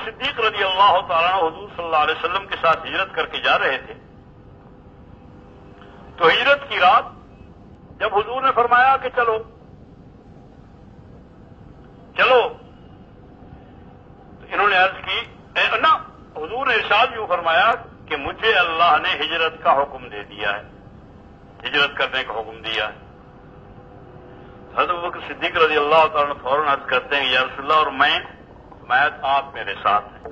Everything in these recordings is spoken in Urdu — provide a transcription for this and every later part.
صدیق رضی اللہ تعالیٰ عنہ حضور صلی اللہ علیہ وسلم کے ساتھ ہجرت کر کے جا رہے تھے، تو ہجرت کی رات جب حضور نے فرمایا کہ چلو چلو، تو انہوں نے عرض کی نا، حضور نے ارشاد یوں فرمایا کہ مجھے اللہ نے ہجرت کا حکم دے دیا ہے، ہجرت کرنے کا حکم دیا ہے۔ حضرت ابوبکر صدیق رضی اللہ تعالیٰ عنہ فوراً عرض کرتے ہیں یا رسول اللہ، اور میں آپ میرے ساتھ ہیں،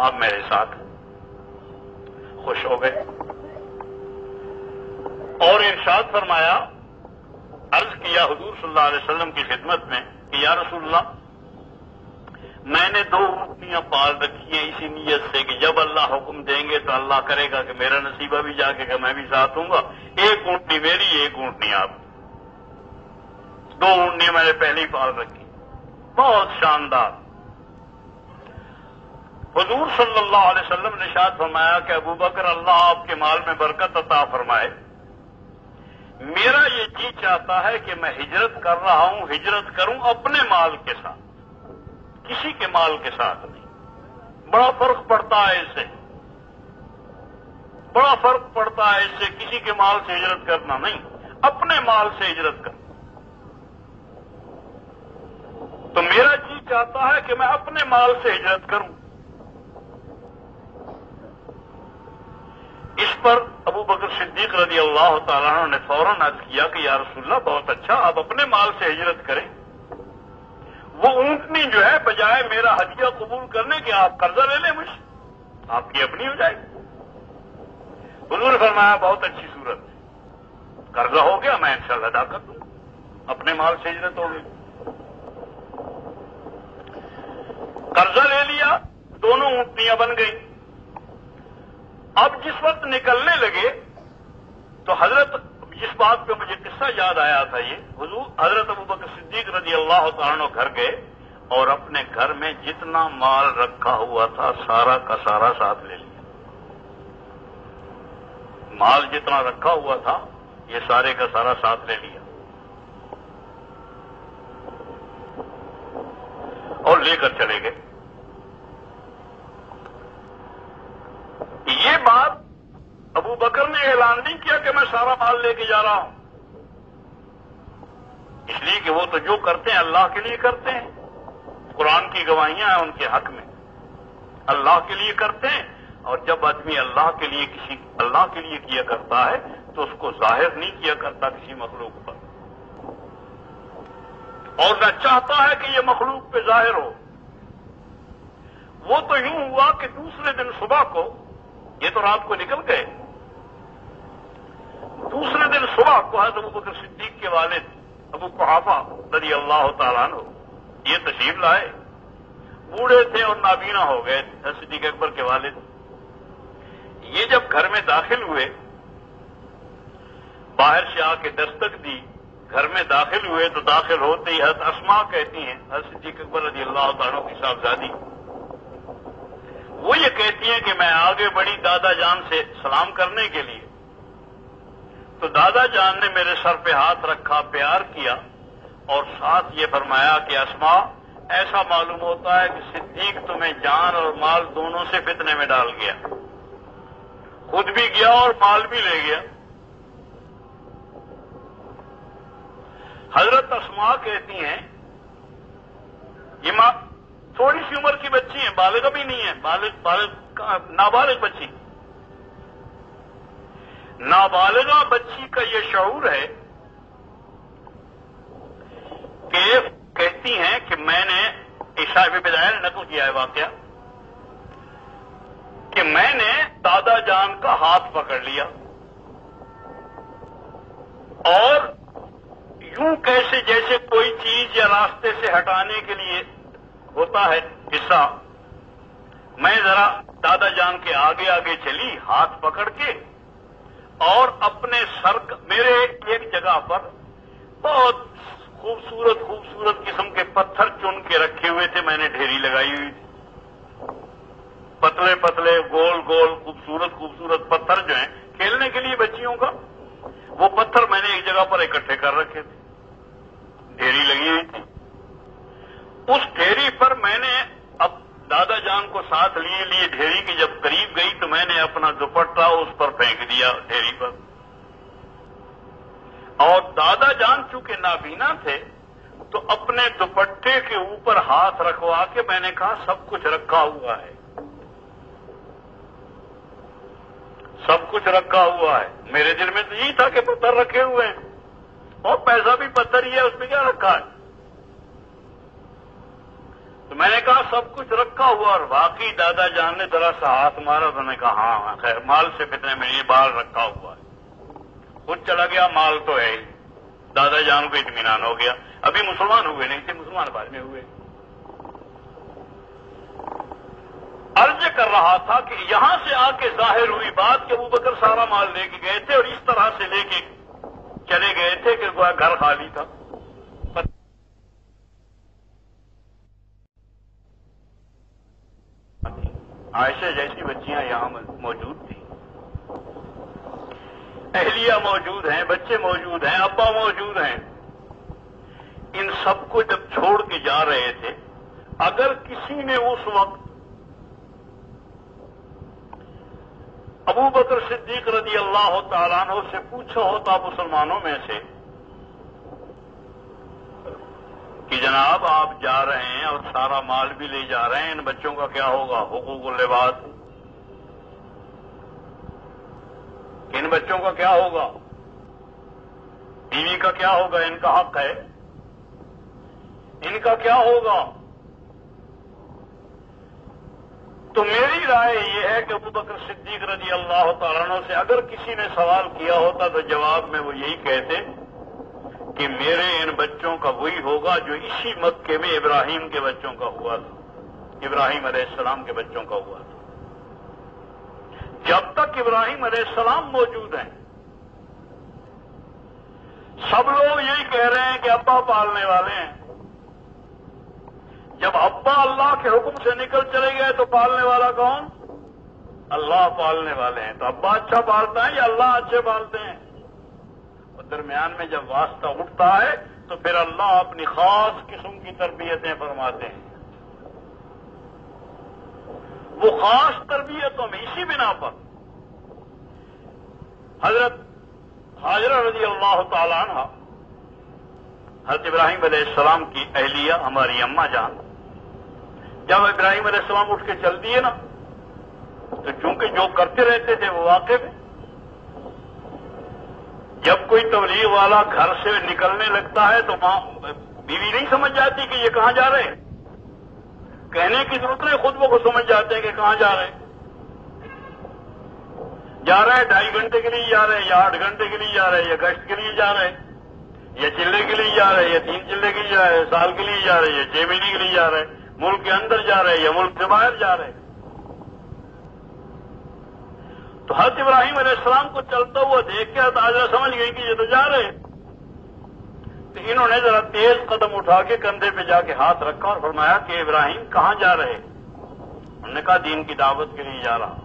آپ میرے ساتھ ہیں۔ خوش ہو گئے اور ارشاد فرمایا، عرض کیا حضور صلی اللہ علیہ وسلم کی خدمت میں کہ یا رسول اللہ، میں نے 2 اونٹنیاں پال رکھی ہیں اسی نیت سے کہ جب اللہ حکم دیں گے تو اللہ کرے گا کہ میرا نصیبہ بھی جا کے کہ میں بھی ساتھ ہوں گا، 1 اونٹنی میری، 1 اونٹنی آپ۔ 2 اونٹنیاں میں نے پہلے ہی پال رکھی، بہت شاندار۔ حضور صلی اللہ علیہ وسلم نے ارشاد فرمایا کہ ابو بکر، اللہ آپ کے مال میں برکت عطا فرمائے، میرا یہ جی چاہتا ہے کہ میں ہجرت کر رہا ہوں، ہجرت کروں اپنے مال کے ساتھ، کسی کے مال کے ساتھ نہیں۔ بڑا فرق پڑتا ہے اس سے، بڑا فرق پڑتا ہے اس سے، کسی کے مال سے ہجرت کرنا نہیں، اپنے مال سے ہجرت کرنا۔ تو میرا جی چاہتا ہے کہ میں اپنے مال سے ہجرت کروں۔ اس پر ابو بکر صدیق رضی اللہ تعالیٰ عنہ نے فوراً عرض کیا کہ یا رسول اللہ، بہت اچھا، آپ اپنے مال سے ہجرت کریں، وہ اونٹنی جو ہے بجائے میرا ہدیہ قبول کرنے کے آپ قرضہ لے لیں مجھ سے، آپ کی اپنی ہو جائے گی۔ حضور نے فرمایا بہت اچھی صورت ہے، قرضہ ہو گیا، میں انشاءاللہ ادا کر دوں، اپنے مال سے ہجرت ہو گئی۔ قرضہ لے لیا، دونوں اونٹنیاں بن گئی۔ اب جس وقت نکلنے لگے تو حضرت، جس بات پہ مجھے قصہ یاد آیا تھا، یہ حضرت ابو بکر صدیق رضی اللہ تعالیٰ عنہ گھر گئے اور اپنے گھر میں جتنا مال رکھا ہوا تھا سارا کا سارا ساتھ لے لیا۔ مال جتنا رکھا ہوا تھا یہ سارے کا سارا ساتھ لے لیا اور لے کر چلے گئے۔ یہ بات ابو بکر نے اعلان نہیں کیا کہ میں سارا مال لے کے جا رہا ہوں، اس لیے کہ وہ تو جو کرتے ہیں اللہ کے لیے کرتے ہیں، قرآن کی گواہیاں ہیں ان کے حق میں، اللہ کے لیے کرتے ہیں، اور جب آدمی اللہ کے لیے کیا کرتا ہے تو اس کو ظاہر نہیں کیا کرتا کسی مخلوق پر، اور نہ چاہتا ہے کہ یہ مخلوق پہ ظاہر ہو۔ وہ تو یوں ہوا کہ دوسرے دن صبح کو، یہ تو رات کو نکل گئے، دوسرے دن صبح کو حضرت ابو بکر صدیق کے والد ابو قحافہ رضی اللہ تعالیٰ عنہ یہ تشریف لائے، بوڑھے تھے اور نابینا ہو گئے حضرت صدیق اکبر کے والد۔ یہ جب گھر میں داخل ہوئے، باہر سے آ کے دستک دی، گھر میں داخل ہوئے تو داخل ہوتے ہی حضرت اسماء کہتی ہیں، حضرت صدیق اکبر رضی اللہ تعالیٰ عنہ کی صاحبزادی، وہ یہ کہتی ہیں کہ میں آگے بڑی دادا جان سے سلام کرنے کے لیے، تو دادا جان نے میرے سر پہ ہاتھ رکھا، پیار کیا، اور ساتھ یہ فرمایا کہ اسماء، ایسا معلوم ہوتا ہے کہ صدیق تمہیں جان اور مال دونوں سے فتنے میں ڈال گیا، خود بھی گیا اور مال بھی لے گیا۔ حضرت اسماء کہتی ہیں، یہ ماں تھوڑی سی عمر کی بچی ہیں، بالغ بھی نہیں ہے، نابالغ بچی، نابالغہ بچی کا یہ شعور ہے کہ کہتی ہیں کہ میں نے عشاء بدائل نقل کیا ہے واقعہ کہ میں نے دادا جان کا ہاتھ پکڑ لیا اور یوں کیسے جیسے کوئی چیز یا راستے سے ہٹانے کے لیے ہوتا ہے حصہ، میں ذرا دادا جان کے آگے آگے چلی ہاتھ پکڑ کے، اور اپنے سر میرے ایک جگہ پر بہت خوبصورت قسم کے پتھر چن کے رکھے ہوئے تھے، میں نے ڈھیری لگائی ہوئی تھی، پتلے پتلے گول گول خوبصورت پتھر جو ہیں کھیلنے کے لیے بچیوں کا، وہ پتھر میں نے ایک جگہ پر اکٹھے کر رکھے تھے، ڈھیری لگی ہوئی تھی۔ اس ڈھیری پر میں نے جان کو ساتھ لیے ڈھیری کی جب قریب گئی تو میں نے اپنا دوپٹہ اس پر پھینک دیا ڈھیری پر. اور دادا جان چونکہ نابینا تھے تو اپنے دوپٹے کے اوپر ہاتھ رکھوا کے میں نے کہا سب کچھ رکھا ہوا ہے, سب کچھ رکھا ہوا ہے. میرے دل میں تو یہی تھا کہ پتھر رکھے ہوئے ہیں اور پیسہ بھی پتھر ہی ہے, اس میں کیا رکھا ہے. تو میں نے کہا سب کچھ رکھا ہوا, اور واقعی دادا جان نے ذرا سا ہاتھ مارا تو نے کہا ہاں خیر مال سے فتنے میں یہ بال رکھا ہوا ہے. خود چلا گیا, مال تو ہے. دادا جان کو اطمینان ہو گیا. ابھی مسلمان ہوئے نہیں تھے, مسلمان بعد میں ہوئے. عرض کر رہا تھا کہ یہاں سے آ کے ظاہر ہوئی بات کہ ابوبکر سارا مال لے کے گئے تھے اور اس طرح سے لے کے چلے گئے تھے کہ گھر خالی تھا. عائشہ جیسی بچیاں یہاں موجود تھیں, اہلیہ موجود ہیں, بچے موجود ہیں, ابا موجود ہیں. ان سب کو جب چھوڑ کے جا رہے تھے, اگر کسی نے اس وقت ابوبکر صدیق رضی اللہ تعالیٰ عنہ سے پوچھا ہوتا مسلمانوں میں سے کہ جناب آپ جا رہے ہیں اور سارا مال بھی لے جا رہے ہیں, ان بچوں کا کیا ہوگا, حقوق اللباس, ان بچوں کا کیا ہوگا, بیوی کا کیا ہوگا, ان کا حق ہے, ان کا کیا ہوگا. تو میری رائے یہ ہے کہ ابوبکر صدیق رضی اللہ تعالیٰ عنہ سے اگر کسی نے سوال کیا ہوتا تو جواب میں وہ یہی کہتے کہ میرے ان بچوں کا وہی ہوگا جو اسی مکے میں ابراہیم کے بچوں کا ہوا تھا, ابراہیم علیہ السلام کے بچوں کا ہوا تھا. جب تک ابراہیم علیہ السلام موجود ہیں سب لوگ یہی کہہ رہے ہیں کہ ابا پالنے والے ہیں. جب ابا اللہ کے حکم سے نکل چلے گئے تو پالنے والا کون, اللہ پالنے والے ہیں. تو ابا اچھا پالتا ہے یا اللہ اچھے پالتے ہیں. اور درمیان میں جب واسطہ اٹھتا ہے تو پھر اللہ اپنی خاص قسم کی تربیتیں فرماتے ہیں. وہ خاص تربیتوں میں اسی بنا پر حضرت ہاجرہ رضی اللہ تعالی عنہ حضرت ابراہیم علیہ السلام کی اہلیہ ہماری اماں جان, جب ابراہیم علیہ السلام اٹھ کے چل دیے نا تو چونکہ جو کرتے رہتے تھے وہ واقف ہے. جب کوئی تبلیغ والا گھر سے نکلنے لگتا ہے تو ماں بیوی نہیں سمجھ جاتی کہ یہ کہاں جا رہے ہیں, کہنے کی ضرورت نہیں, خود وہ سمجھ جاتے ہیں کہ کہاں جا رہے ہیں. جا رہے ہیں 2.5 گھنٹے کے لیے جا رہے ہیں, یا 8 گھنٹے کے لیے جا رہے ہیں, یا گشت کے لیے جا رہے ہیں, یا چلے کے لیے جا رہے ہیں, یا 3 چلے کے لیے جا رہے ہیں, سال کے لیے جا رہے ہیں, یا 6 مہینے کے لیے جا رہے ہیں, ملک کے اندر جا رہے ہیں یا ملک سے باہر جا رہے ہیں. تو حضرت ابراہیم علیہ السلام کو چلتا ہوا دیکھ کے حضرت سمجھ گئی کہ یہ تو جا رہے ہیں. تو انہوں نے ذرا تیز قدم اٹھا کے کندھے پہ جا کے ہاتھ رکھا اور فرمایا کہ ابراہیم کہاں جا رہے ہیں. انہوں نے کہا دین کی دعوت کے لیے جا رہا.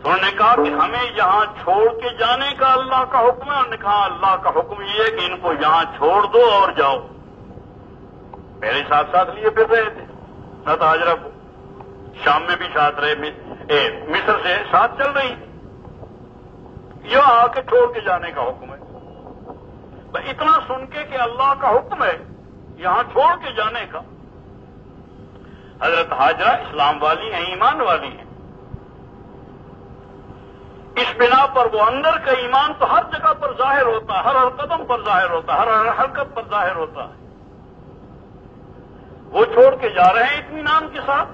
تو انہوں نے کہا کہ ہمیں یہاں چھوڑ کے جانے کا اللہ کا حکم ہے. انہوں نے کہا اللہ کا حکم یہ ہے کہ ان کو یہاں چھوڑ دو اور جاؤ. پہلے ساتھ ساتھ لیے پھر رہے تھے, حضرت ہاجرہ کو شام میں بھی ساتھ رہے, مصر سے ساتھ چل رہی تھی. یہاں آ کے چھوڑ کے جانے کا حکم ہے. اتنا سن کے کہ اللہ کا حکم ہے یہاں چھوڑ کے جانے کا. حضرت ہاجرہ اسلام والی ہیں, ایمان والی ہیں. اس بنا پر وہ اندر کا ایمان تو ہر جگہ پر ظاہر ہوتا ہے, ہر قدم پر ظاہر ہوتا ہے, ہر حرکت پر ظاہر ہوتا ہے. وہ چھوڑ کے جا رہے ہیں اطمینان کے ساتھ.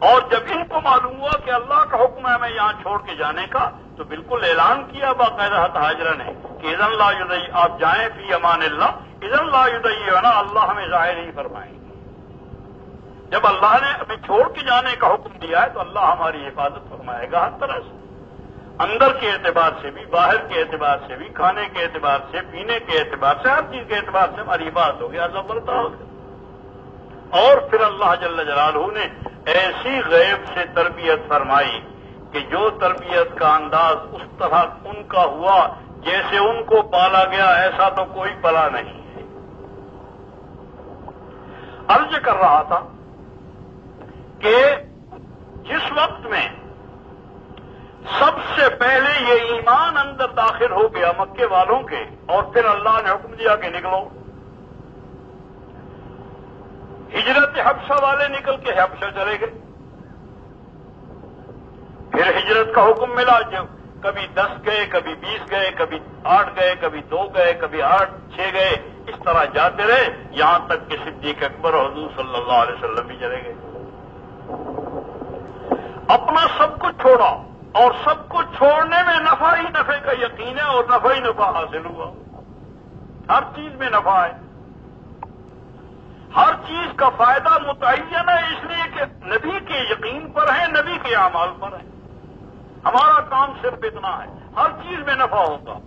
اور جب ان کو معلوم ہوا کہ اللہ کا حکم ہے ہمیں یہاں چھوڑ کے جانے کا تو بالکل اعلان کیا باقاعدہ ہاجرہ نے کہ اذن لا یدعی, آپ جائیں فی امان اللہ, اذن لا یدعینا, اللہ ہمیں ظاہر نہیں فرمائیں گے. جب اللہ نے ہمیں چھوڑ کے جانے کا حکم دیا ہے تو اللہ ہماری حفاظت فرمائے گا ہر طرح سے, اندر کے اعتبار سے بھی, باہر کے اعتبار سے بھی, کھانے کے اعتبار سے, پینے کے اعتبار سے, ہر چیز کے اعتبار سے ہماری حفاظت ہوگی, عذاب برتا ہوگا. اور پھر اللہ جل جلالہ نے ایسی غیب سے تربیت فرمائی کہ جو تربیت کا انداز اس طرح ان کا ہوا جیسے ان کو پالا گیا, ایسا تو کوئی پلا نہیں ہے. عرض کر رہا تھا کہ جس وقت میں سب سے پہلے یہ ایمان اندر داخل ہو گیا مکے والوں کے، اور پھر اللہ نے حکم دیا کہ نکلو، ہجرت حبشہ والے نکل کے حبشہ چلے گئے، پھر ہجرت کا حکم ملا، جو کبھی 10 گئے، کبھی 20 گئے، کبھی 8 گئے، کبھی 2 گئے، کبھی 8 6 گئے، اس طرح جاتے رہے یہاں تک کہ صدیق اکبر اور حضور صلی اللہ علیہ وسلم بھی چلے گئے۔ اپنا سب کچھ چھوڑا، اور سب کچھ چھوڑنے میں نفع ہی نفع کا یقین ہے، اور نفع ہی نفع حاصل ہوا، ہر چیز میں نفع ہے، ہر چیز کا فائدہ متعین ہے، اس لیے کہ نبی کے یقین پر ہے، نبی کے اعمال پر ہے۔ ہمارا کام صرف اتنا ہے، ہر چیز میں نفع ہوگا،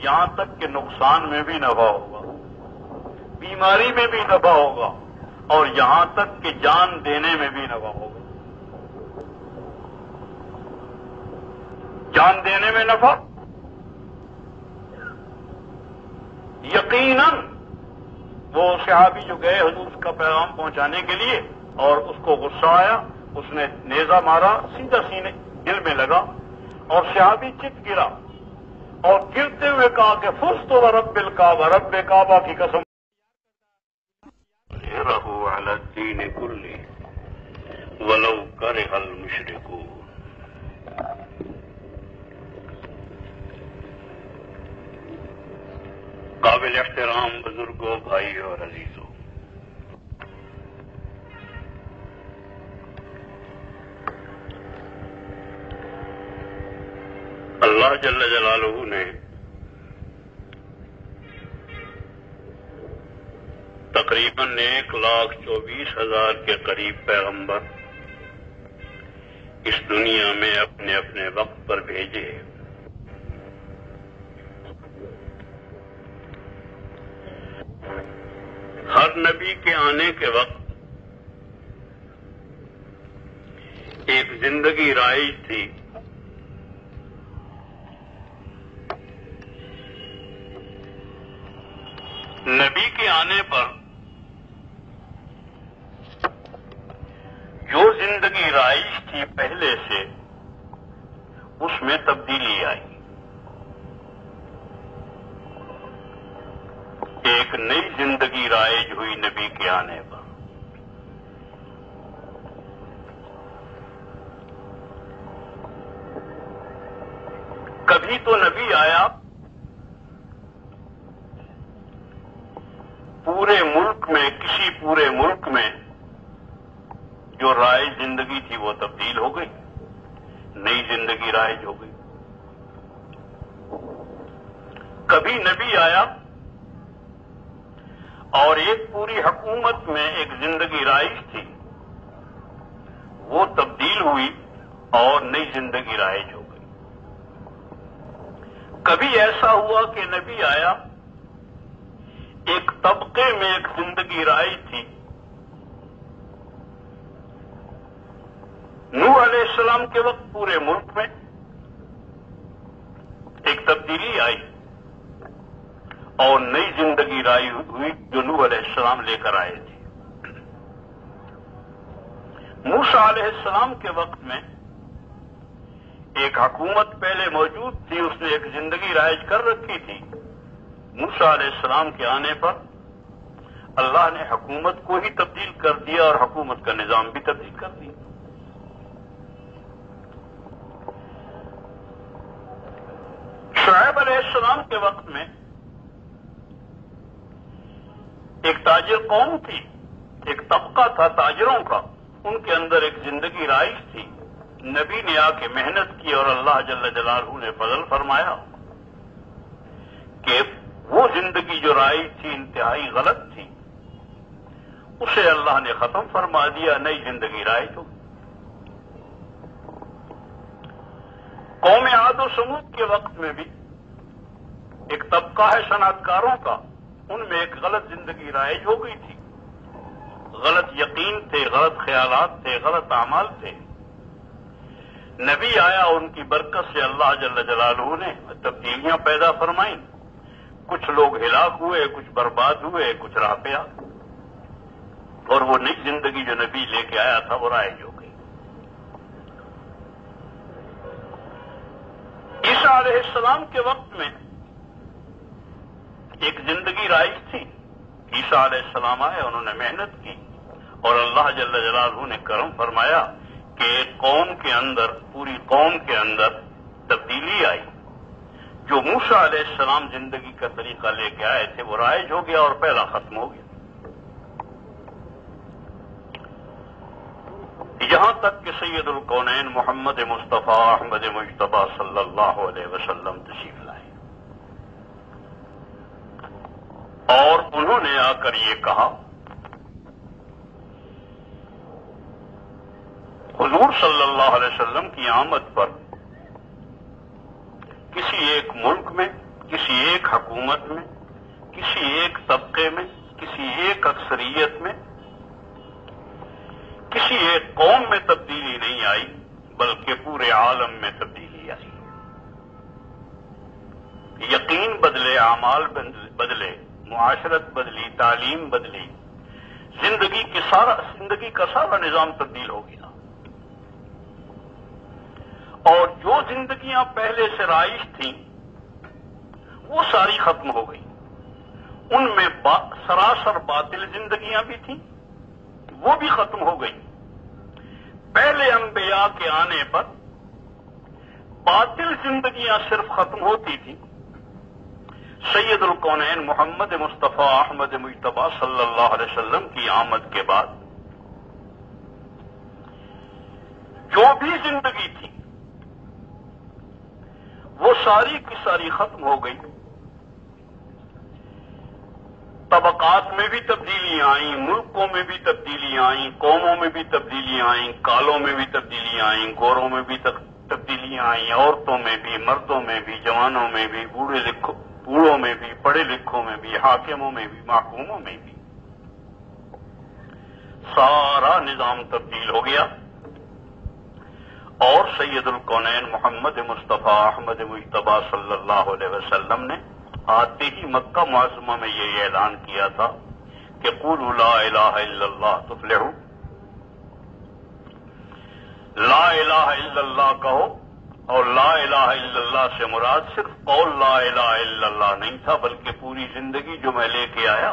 یہاں تک کہ نقصان میں بھی نفع ہوگا، بیماری میں بھی نفع ہوگا، اور یہاں تک کہ جان دینے میں بھی نفع ہوگا۔ جان دینے میں نفع یقیناً، وہ صحابی جو گئے حضور کا پیغام پہنچانے کے لیے، اور اس کو غصہ آیا، اس نے نیزہ مارا، سیدھا سینے دل میں لگا، اور صحابی چت گرا، اور گرتے ہوئے کہا کہ فزت ورب الکعبہ، رب کعبہ کی قسم، رہو علی الدین کلہ ولو کرہ المشرکون۔ قابل احترام بزرگوں، بھائی اور عزیزوں، اللہ جل جلالہ نے تقریباً 1,24,000 کے قریب پیغمبر اس دنیا میں اپنے اپنے وقت پر بھیجے۔ ہر نبی کے آنے کے وقت ایک زندگی رائج تھی، نبی کے آنے پر جو زندگی رائج تھی پہلے سے، اس میں تبدیلی آئی، ایک نئی زندگی رائج ہوئی نبی کے آنے پر۔ کبھی تو نبی آیا پورے ملک میں، کسی پورے ملک میں جو رائج زندگی تھی وہ تبدیل ہو گئی، نئی زندگی رائج ہو گئی۔ کبھی نبی آیا اور ایک پوری حکومت میں ایک زندگی رائج تھی، وہ تبدیل ہوئی اور نئی زندگی رائج ہو گئی۔ کبھی ایسا ہوا کہ نبی آیا، ایک طبقے میں ایک زندگی رائج تھی، نوح علیہ السلام کے وقت پورے ملک میں ایک تبدیلی آئی اور نئی زندگی رائج ہوئی جو نوح علیہ السلام لے کر آئے تھے۔ موسیٰ علیہ السلام کے وقت میں ایک حکومت پہلے موجود تھی، اس نے ایک زندگی رائج کر رکھی تھی۔ موسیٰ علیہ السلام کے آنے پر اللہ نے حکومت کو ہی تبدیل کر دیا اور حکومت کا نظام بھی تبدیل کر دیا۔ شعیب علیہ السلام کے وقت میں ایک تاجر قوم تھی، ایک طبقہ تھا تاجروں کا، ان کے اندر ایک زندگی رائج تھی۔ نبی نے آ کے محنت کی اور اللہ جل جلالہ نے فضل فرمایا کہ وہ زندگی جو رائج تھی انتہائی غلط تھی، اسے اللہ نے ختم فرما دیا، نئی زندگی رائج ہو۔ قوم عاد و سمود کے وقت میں بھی ایک طبقہ ہے صنعت کاروں کا، ان میں ایک غلط زندگی رائج ہو گئی تھی، غلط یقین تھے، غلط خیالات تھے، غلط اعمال تھے۔ نبی آیا، ان کی برکت سے اللہ جل جلالہ نے تبدیلیاں پیدا فرمائیں، کچھ لوگ ہلاک ہوئے، کچھ برباد ہوئے، کچھ راہ پہ آ، اور وہ نئی زندگی جو نبی لے کے آیا تھا وہ رائج ہو گئی۔ موسیٰ علیہ السلام کے وقت میں ایک زندگی رائج تھی. عیسیٰ علیہ السلام آئے, انہوں نے محنت کی اور اللہ جل جلالہ نے کرم فرمایا کہ ایک قوم کے اندر, پوری قوم کے اندر تبدیلی آئی. جو موسیٰ علیہ السلام زندگی کا طریقہ لے کے آئے تھے وہ رائج ہو گیا اور پہلا ختم ہو گیا. یہاں تک کہ سید الکونین محمد مصطفیٰ احمد مجتبیٰ صلی اللہ علیہ وسلم تشریف لائے اور انہوں نے آ کر یہ کہا, حضور صلی اللہ علیہ وسلم کی آمد پر کسی ایک ملک میں, کسی ایک حکومت میں, کسی ایک طبقے میں, کسی ایک اکثریت میں, کسی ایک قوم میں تبدیلی نہیں آئی بلکہ پورے عالم میں تبدیلی آئی. یقین بدلے, اعمال بدلے, معاشرت بدلی, تعلیم بدلی, زندگی کا سارا نظام تبدیل ہو گیا. اور جو زندگیاں پہلے سے رائج تھیں وہ ساری ختم ہو گئی. ان میں سراسر باطل زندگیاں بھی تھیں, وہ بھی ختم ہو گئی. پہلے انبیاء کے آنے پر باطل زندگیاں صرف ختم ہوتی تھیں. سید الکونین محمد مصطفیٰ احمد مجتبیٰ صلی اللہ علیہ وسلم کی آمد کے بعد جو بھی زندگی تھی وہ ساری کی ساری ختم ہو گئی. طبقات میں بھی تبدیلیاں آئیں, ملکوں میں بھی تبدیلیاں آئیں, قوموں میں بھی تبدیلیاں آئیں, کالوں میں بھی تبدیلیاں آئیں, گوروں میں بھی تبدیلیاں آئیں, عورتوں میں بھی, مردوں میں بھی, جوانوں میں بھی, بوڑھوں میں بھی, پڑھے لکھوں میں بھی, حاکموں میں بھی, محکوموں میں بھی. سارا نظام تبدیل ہو گیا اور سید الکونین محمد مصطفیٰ احمد مجتبیٰ صلی اللہ علیہ وسلم نے آتے ہی مکہ معظمہ میں یہ اعلان کیا تھا کہ قولوا لا الہ الا اللہ تفلحوا. لا الہ الا اللہ کہو, اور لا الہ الا اللہ سے مراد صرف قول لا الہ الا اللہ نہیں تھا بلکہ پوری زندگی جو میں لے کے آیا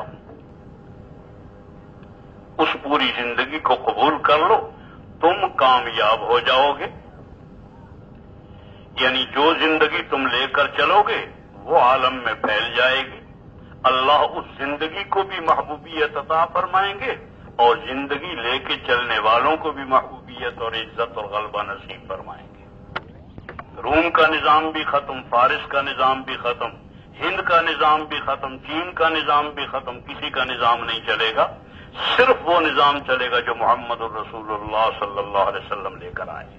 اس پوری زندگی کو قبول کر لو, تم کامیاب ہو جاؤ گے. یعنی جو زندگی تم لے کر چلو گے وہ عالم میں پھیل جائے گی. اللہ اس زندگی کو بھی محبوبیت عطا فرمائیں گے اور زندگی لے کے چلنے والوں کو بھی محبوبیت اور عزت اور غلبہ نصیب فرمائیں گے. روم کا نظام بھی ختم, فارس کا نظام بھی ختم, ہند کا نظام بھی ختم, چین کا نظام بھی ختم. کسی کا نظام نہیں چلے گا, صرف وہ نظام چلے گا جو محمد الرسول اللہ صلی اللہ علیہ وسلم لے کر آئے.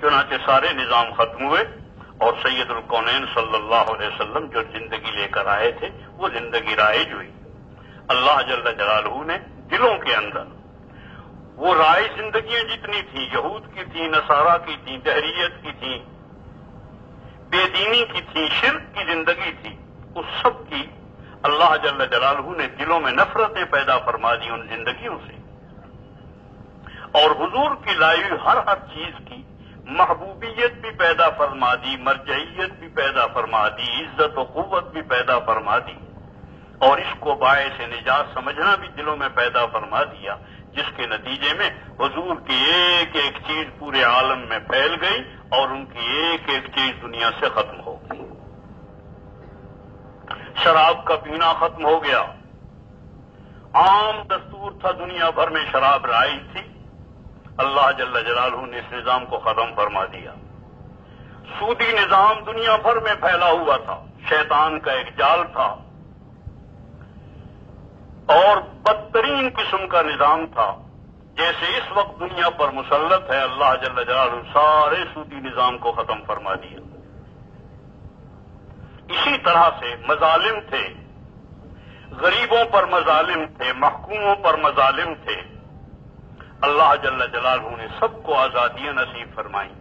چنانچہ سارے نظام ختم ہوئے اور سید الکونین صلی اللہ علیہ وسلم جو زندگی لے کر آئے تھے وہ زندگی رائج ہوئی. اللہ جل جلالہ نے دلوں کے اندر وہ رائج زندگیاں جتنی تھیں, یہود کی تھیں, نصارہ کی تھیں, دہریت کی تھیں, بے دینی کی تھیں, شرک کی زندگی تھی, اس سب کی اللہ جل جلالہ نے دلوں میں نفرتیں پیدا فرما دی ان زندگیوں سے. اور حضور کی لائی ہوئی ہر چیز کی محبوبیت بھی پیدا فرما دی, مرجعیت بھی پیدا فرما دی, عزت و قوت بھی پیدا فرما دی, اور اس کو باعث نجات سمجھنا بھی دلوں میں پیدا فرما دیا, جس کے نتیجے میں حضور کی ایک ایک چیز پورے عالم میں پھیل گئی اور ان کی ایک ایک چیز دنیا سے ختم ہو گئی. شراب کا پینا ختم ہو گیا, عام دستور تھا, دنیا بھر میں شراب رائج تھی, اللہ جل جلالہ نے اس نظام کو ختم فرما دیا. سودی نظام دنیا بھر میں پھیلا ہوا تھا, شیطان کا ایک جال تھا اور بدترین قسم کا نظام تھا. جیسے اس وقت دنیا پر مسلط ہے, اللہ جل جلالہ سارے سودی نظام کو ختم فرما دیا. اسی طرح سے مظالم تھے, غریبوں پر مظالم تھے, محکوموں پر مظالم تھے, اللہ جل جلالہ نے سب کو آزادیاں نصیب فرمائیں.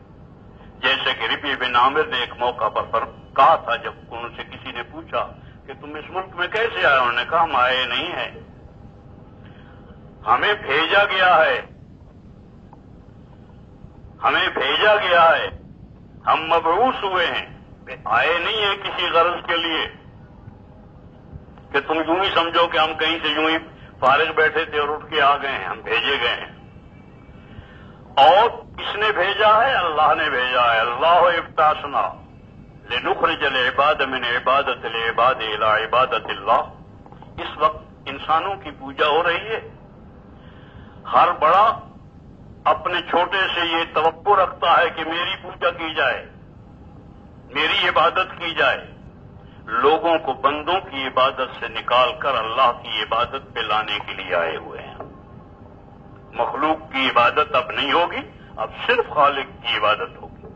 جیسے کہ ربیع بن عامر نے ایک موقع پر کہا تھا, جب ان سے کسی نے پوچھا کہ تم اس ملک میں کیسے آئے, انہوں نے کہا ہم آئے نہیں ہیں, ہمیں بھیجا گیا ہے, ہمیں بھیجا گیا ہے, ہم مبعوث ہوئے ہیں، آئے نہیں ہیں کسی غرض کے لیے کہ تم یوں ہی سمجھو کہ ہم کہیں سے یوں ہی فارغ بیٹھے تھے اور اٹھ کے آ گئے ہیں. ہم بھیجے گئے ہیں. اور کس نے بھیجا ہے؟ اللہ نے بھیجا ہے. اللہ ابتعثنا لنخرج العباد من عبادت العباد الى عبادت اللہ. اس وقت انسانوں کی پوجا ہو رہی ہے. ہر بڑا اپنے چھوٹے سے یہ توقع رکھتا ہے کہ میری پوجا کی جائے، میری عبادت کی جائے. لوگوں کو بندوں کی عبادت سے نکال کر اللہ کی عبادت پہ لانے کے لیے آئے ہوئے ہیں. مخلوق کی عبادت اب نہیں ہوگی، اب صرف خالق کی عبادت ہوگی.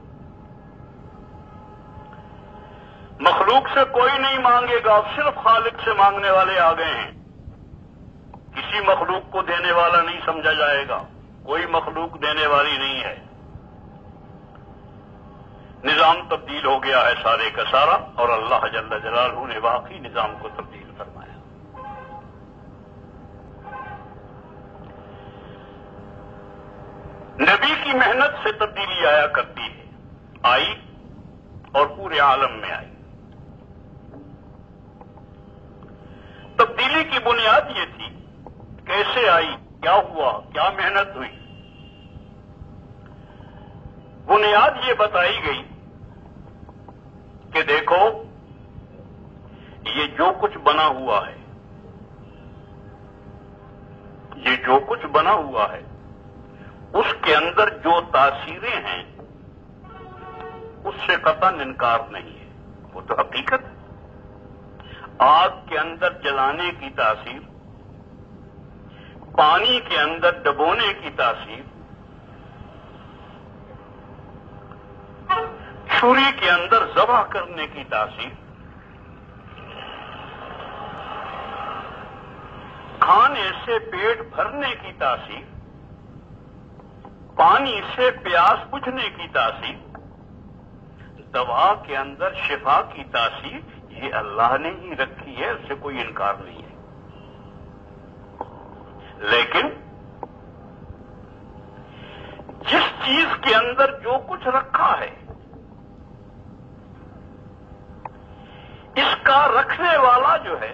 مخلوق سے کوئی نہیں مانگے گا، اب صرف خالق سے مانگنے والے آ گئے ہیں. کسی مخلوق کو دینے والا نہیں سمجھا جائے گا، کوئی مخلوق دینے والی نہیں ہے. نظام تبدیل ہو گیا ہے سارے کا سارا، اور اللہ جل جلالہ نے واقعی نظام کو تبدیل فرمایا. نبی کی محنت سے تبدیلی آیا کرتی ہے، آئی اور پورے عالم میں آئی. تبدیلی کی بنیاد یہ تھی، کیسے آئی، کیا ہوا، کیا محنت ہوئی. بنیاد یہ بتائی گئی کہ دیکھو یہ جو کچھ بنا ہوا ہے، یہ جو کچھ بنا ہوا ہے اس کے اندر جو تاثیریں ہیں اس سے قطعاً انکار نہیں ہے، وہ تو حقیقت ہے. آگ کے اندر جلانے کی تاثیر، پانی کے اندر ڈبونے کی تاثیر، چھری کے اندر ذبح کرنے کی تاثیر، کھانے سے پیٹ بھرنے کی تاثیر، پانی سے پیاس بجھنے کی تاثیر، دوا کے اندر شفا کی تاثیر، یہ اللہ نے ہی رکھی ہے، اس سے کوئی انکار نہیں ہے. لیکن جس چیز کے اندر جو کچھ رکھا ہے اس کا رکھنے والا جو ہے،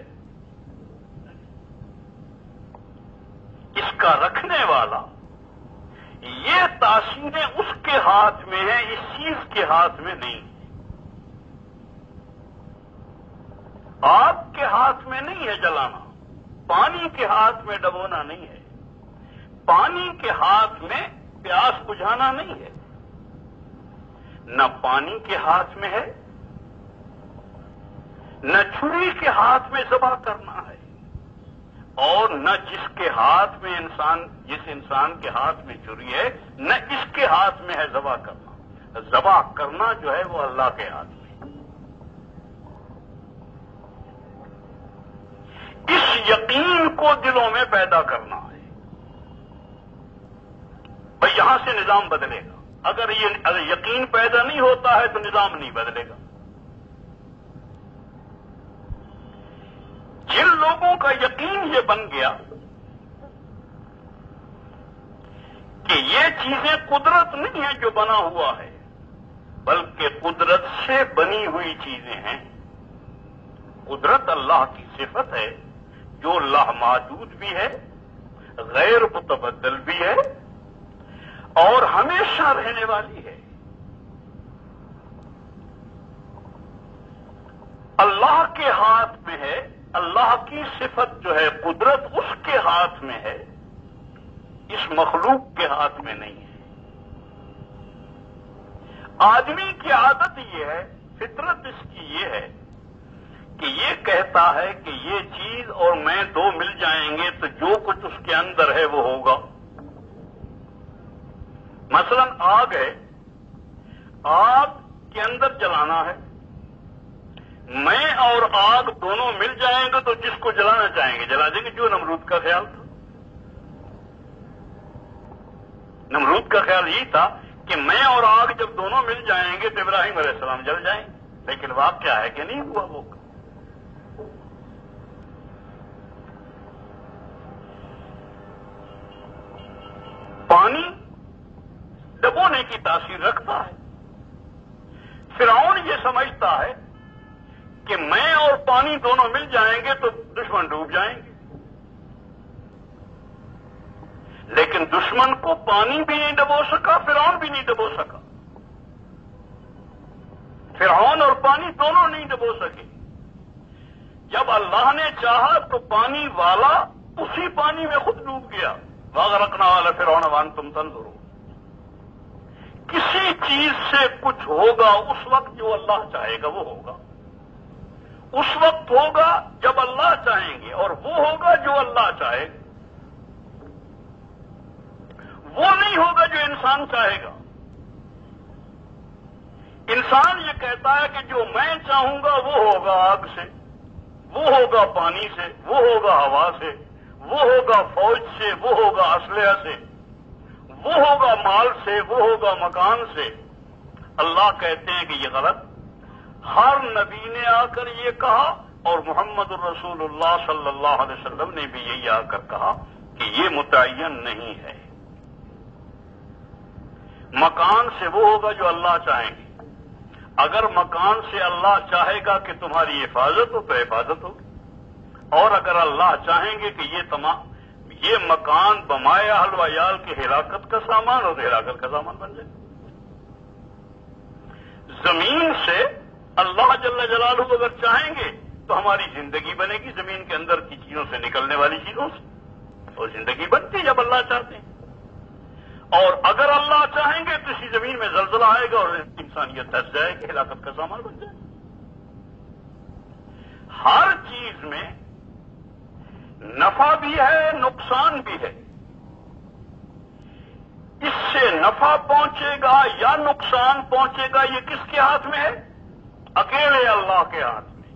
اس کا رکھنے والا، یہ تاثیریں اس کے ہاتھ میں ہیں، اس چیز کے ہاتھ میں نہیں. آگ کے ہاتھ میں نہیں ہے جلانا، پانی کے ہاتھ میں ڈبونا نہیں ہے، پانی کے ہاتھ میں پیاس بجھانا نہیں ہے. نہ پانی کے ہاتھ میں ہے، نہ چھری کے ہاتھ میں ذبح کرنا ہے، اور نہ جس کے ہاتھ میں جس انسان کے ہاتھ میں چھری ہے، نہ اس کے ہاتھ میں ہے ذبح کرنا. ذبح کرنا جو ہے وہ اللہ کے ہاتھ میں. اس یقین کو دلوں میں پیدا کرنا ہے. بھئی یہاں سے نظام بدلے گا. اگر یہ یقین پیدا نہیں ہوتا ہے تو نظام نہیں بدلے گا. جن لوگوں کا یقین یہ بن گیا کہ یہ چیزیں قدرت نہیں ہیں جو بنا ہوا ہے، بلکہ قدرت سے بنی ہوئی چیزیں ہیں. قدرت اللہ کی صفت ہے جو لامحدود بھی ہے، غیر متبدل بھی ہے اور ہمیشہ رہنے والی ہے. اللہ کے ہاتھ میں ہے، اللہ کی صفت جو ہے قدرت اس کے ہاتھ میں ہے، اس مخلوق کے ہاتھ میں نہیں ہے. آدمی کی عادت یہ ہے، فطرت اس کی یہ ہے کہ یہ کہتا ہے کہ یہ چیز اور میں دو مل جائیں گے تو جو کچھ اس کے اندر ہے وہ ہوگا. مثلا آگ ہے، آگ کے اندر جلانا ہے، میں اور آگ دونوں مل جائیں گے تو جس کو جلانا چاہیں گے جلا دیں گے، جو نمرود کا خیال تھا. نمرود کا خیال یہی تھا کہ میں اور آگ جب دونوں مل جائیں گے تو ابراہیم علیہ السلام جل جائیں گے. لیکن واقعہ ہے کہ نہیں ہوا وہ. پانی ڈبونے کی تاثیر رکھتا ہے، فرعون یہ سمجھتا ہے کہ میں اور پانی دونوں مل جائیں گے تو دشمن ڈوب جائیں گے، لیکن دشمن کو پانی بھی نہیں ڈبو سکا، فرعون بھی نہیں ڈبو سکا، فرعون اور پانی دونوں نہیں ڈبو سکے۔ جب اللہ نے چاہا تو پانی والا اسی پانی میں خود ڈوب گیا، وَأَغْرَقْنَا آلَ فِرْعَوْنَ وَأَنْتُمْ تَنظُرُونَ۔ کسی چیز سے کچھ ہوگا اس وقت جو اللہ چاہے گا وہ ہوگا، اس وقت ہوگا جب اللہ چاہیں گے، اور وہ ہوگا جو اللہ چاہے گا، وہ نہیں ہوگا جو انسان چاہے گا۔ انسان یہ کہتا ہے کہ جو میں چاہوں گا وہ ہوگا آگ سے، وہ ہوگا پانی سے، وہ ہوگا ہوا سے، وہ ہوگا فوج سے، وہ ہوگا اسلحہ سے، وہ ہوگا مال سے، وہ ہوگا مکان سے۔ اللہ کہتے ہیں کہ یہ غلط۔ ہر نبی نے آ کر یہ کہا، اور محمد الرسول اللہ صلی اللہ علیہ وسلم نے بھی یہی آ کر کہا کہ یہ متعین نہیں ہے۔ مکان سے وہ ہوگا جو اللہ چاہیں گے۔ اگر مکان سے اللہ چاہے گا کہ تمہاری حفاظت ہو تو حفاظت ہوگی، اور اگر اللہ چاہیں گے کہ یہ مکان بمائے اہل و عیال کی ہلاکت کا سامان ہو تو ہلاکت کا سامان بن جائے۔ زمین سے اللہ جل جلالہ اگر چاہیں گے تو ہماری زندگی بنے گی زمین کے اندر کی چیزوں سے، نکلنے والی چیزوں سے، اور زندگی بنتی جب اللہ چاہتے ہیں۔ اور اگر اللہ چاہیں گے تو اسی زمین میں زلزلہ آئے گا اور انسانیت دھس جائے گی، ہلاکت کا سامان بن جائے گا۔ ہر چیز میں نفع بھی ہے، نقصان بھی ہے۔ اس سے نفع پہنچے گا یا نقصان پہنچے گا یہ کس کے ہاتھ میں ہے؟ اکیلے اللہ کے ہاتھ میں۔